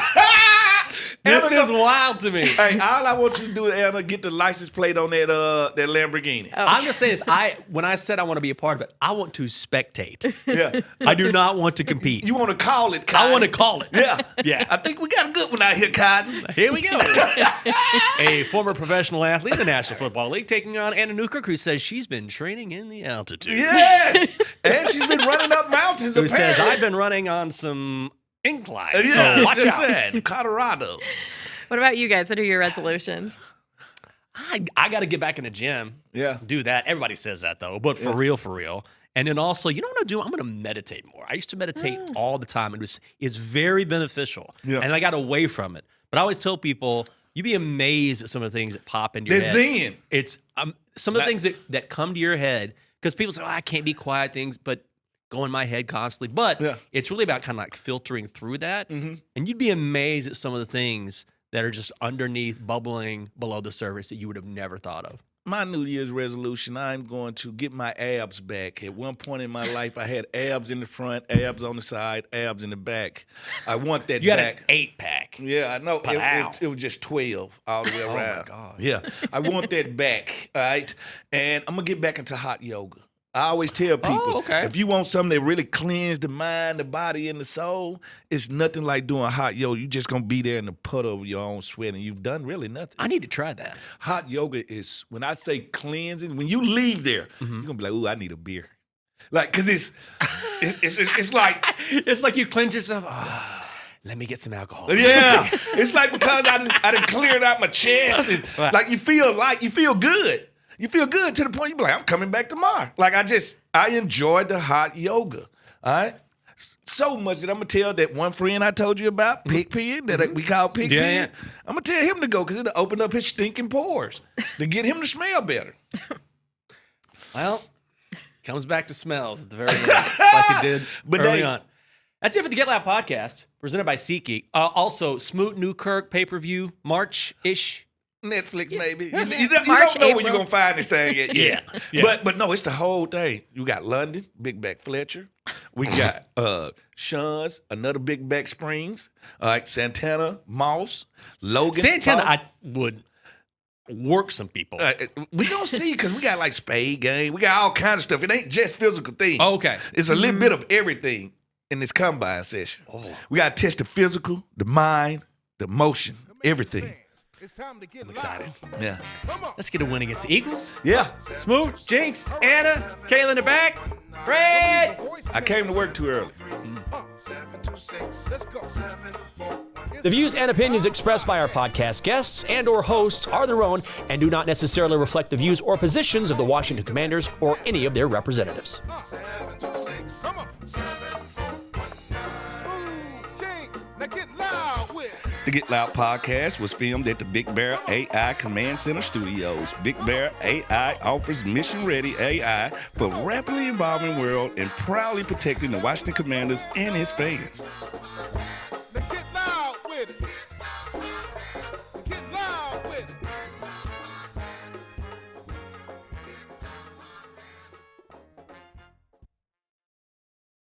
Speaker 1: This is wild to me.
Speaker 2: Hey, all I want you to do is Anna, get the license plate on that that Lamborghini.
Speaker 1: I'm just saying, when I said I want to be a part of it, I want to spectate.
Speaker 2: Yeah.
Speaker 1: I do not want to compete.
Speaker 2: You want to call it,
Speaker 1: I
Speaker 2: Cotton.
Speaker 1: want to call it.
Speaker 2: Yeah.
Speaker 1: Yeah.
Speaker 2: I think we got a good one out here, Cotton.
Speaker 1: Here we go. A former professional athlete in the National Football League taking on Anna Newkirk, who says she's been training in the altitude.
Speaker 2: Yes. And she's been running up mountains.
Speaker 1: Who says,
Speaker 2: apparently.
Speaker 1: I've been running on some inclines,
Speaker 2: Yeah,
Speaker 1: so watch
Speaker 2: just
Speaker 1: out.
Speaker 2: said, Colorado.
Speaker 3: What about you guys? What are your resolutions?
Speaker 1: I got to get back in the gym.
Speaker 2: Yeah.
Speaker 1: Do that. Everybody says that though, but for real. And then also, you know what I'm gonna do? I'm gonna meditate more. I used to meditate all the time. It's very beneficial.
Speaker 2: Yeah.
Speaker 1: And I got away from it. But I always tell people, you'd be amazed at some of the things that pop into your
Speaker 2: They're
Speaker 1: head.
Speaker 2: zen.
Speaker 1: It's some of the things that come to your head, because people say, I can't be quiet things, but go in my head constantly. But it's really about kind of like filtering through that. And you'd be amazed at some of the things that are just underneath, bubbling below the surface that you would have never thought of.
Speaker 2: My New Year's resolution, I'm going to get my abs back. At one point in my life, I had abs in the front, abs on the side, abs in the back. I want that
Speaker 1: You
Speaker 2: back.
Speaker 1: had an 8-pack.
Speaker 2: Yeah, I know.
Speaker 1: Pow.
Speaker 2: It was just 12 all the way around.
Speaker 1: Oh, my God.
Speaker 2: Yeah, I want that back, all right? And I'm going to get back into hot yoga. I always tell people, if you want something that really cleans the mind, the body, and the soul, it's nothing like doing hot yoga. You're just going to be there in the puddle of your own sweat, and you've done really nothing.
Speaker 1: I need to try that.
Speaker 2: Hot yoga is, when I say cleansing, when you leave there, you're going to be like, ooh, I need a beer. Like, because it's like...
Speaker 1: It's like you cleanse yourself. Oh, let me get some alcohol.
Speaker 2: Yeah. It's like because I done cleared out my chest. And, like, you feel good. You feel good to the point you be like, I'm coming back tomorrow. Like, I enjoyed the hot yoga. All right? So much that I'm going to tell that one friend I told you about, pig peeing, that we call pig peeing. I'm going to tell him to go because it'll open up his stinking pores to get him to smell better.
Speaker 1: Well, comes back to smells at the very end, like it did early on. That's it for the Get Loud podcast, presented by SeatGeek. Also, Smoot Newkirk pay-per-view, March-ish.
Speaker 2: Netflix, maybe. You don't know where you're going to find this thing yet. Yeah. But no, it's the whole thing. You got London, Big Back Fletcher. We got Sean's, another Big Back Springs. Santana, Moss, Logan.
Speaker 1: Santana,
Speaker 2: Moss.
Speaker 1: I would work some people.
Speaker 2: We don't see because we got like spade game. We got all kinds of stuff. It ain't just physical things.
Speaker 1: Oh, okay.
Speaker 2: It's a little bit of everything in this combine session. We got to test the physical, the mind, the emotion, everything.
Speaker 1: I'm excited.
Speaker 2: Yeah.
Speaker 1: Let's get a win against the Eagles.
Speaker 2: Yeah.
Speaker 1: Smoot, Jinx, Anna, Kayla in the back. Fred!
Speaker 2: I came to work too early.
Speaker 8: The views and opinions expressed by our podcast guests and or hosts are their own and do not necessarily reflect the views or positions of the Washington Commanders or any of their representatives.
Speaker 2: The Get Loud podcast was filmed at the Big Bear AI Command Center Studios. Big Bear AI offers mission-ready AI for a rapidly evolving world and proudly protecting the Washington Commanders and his fans.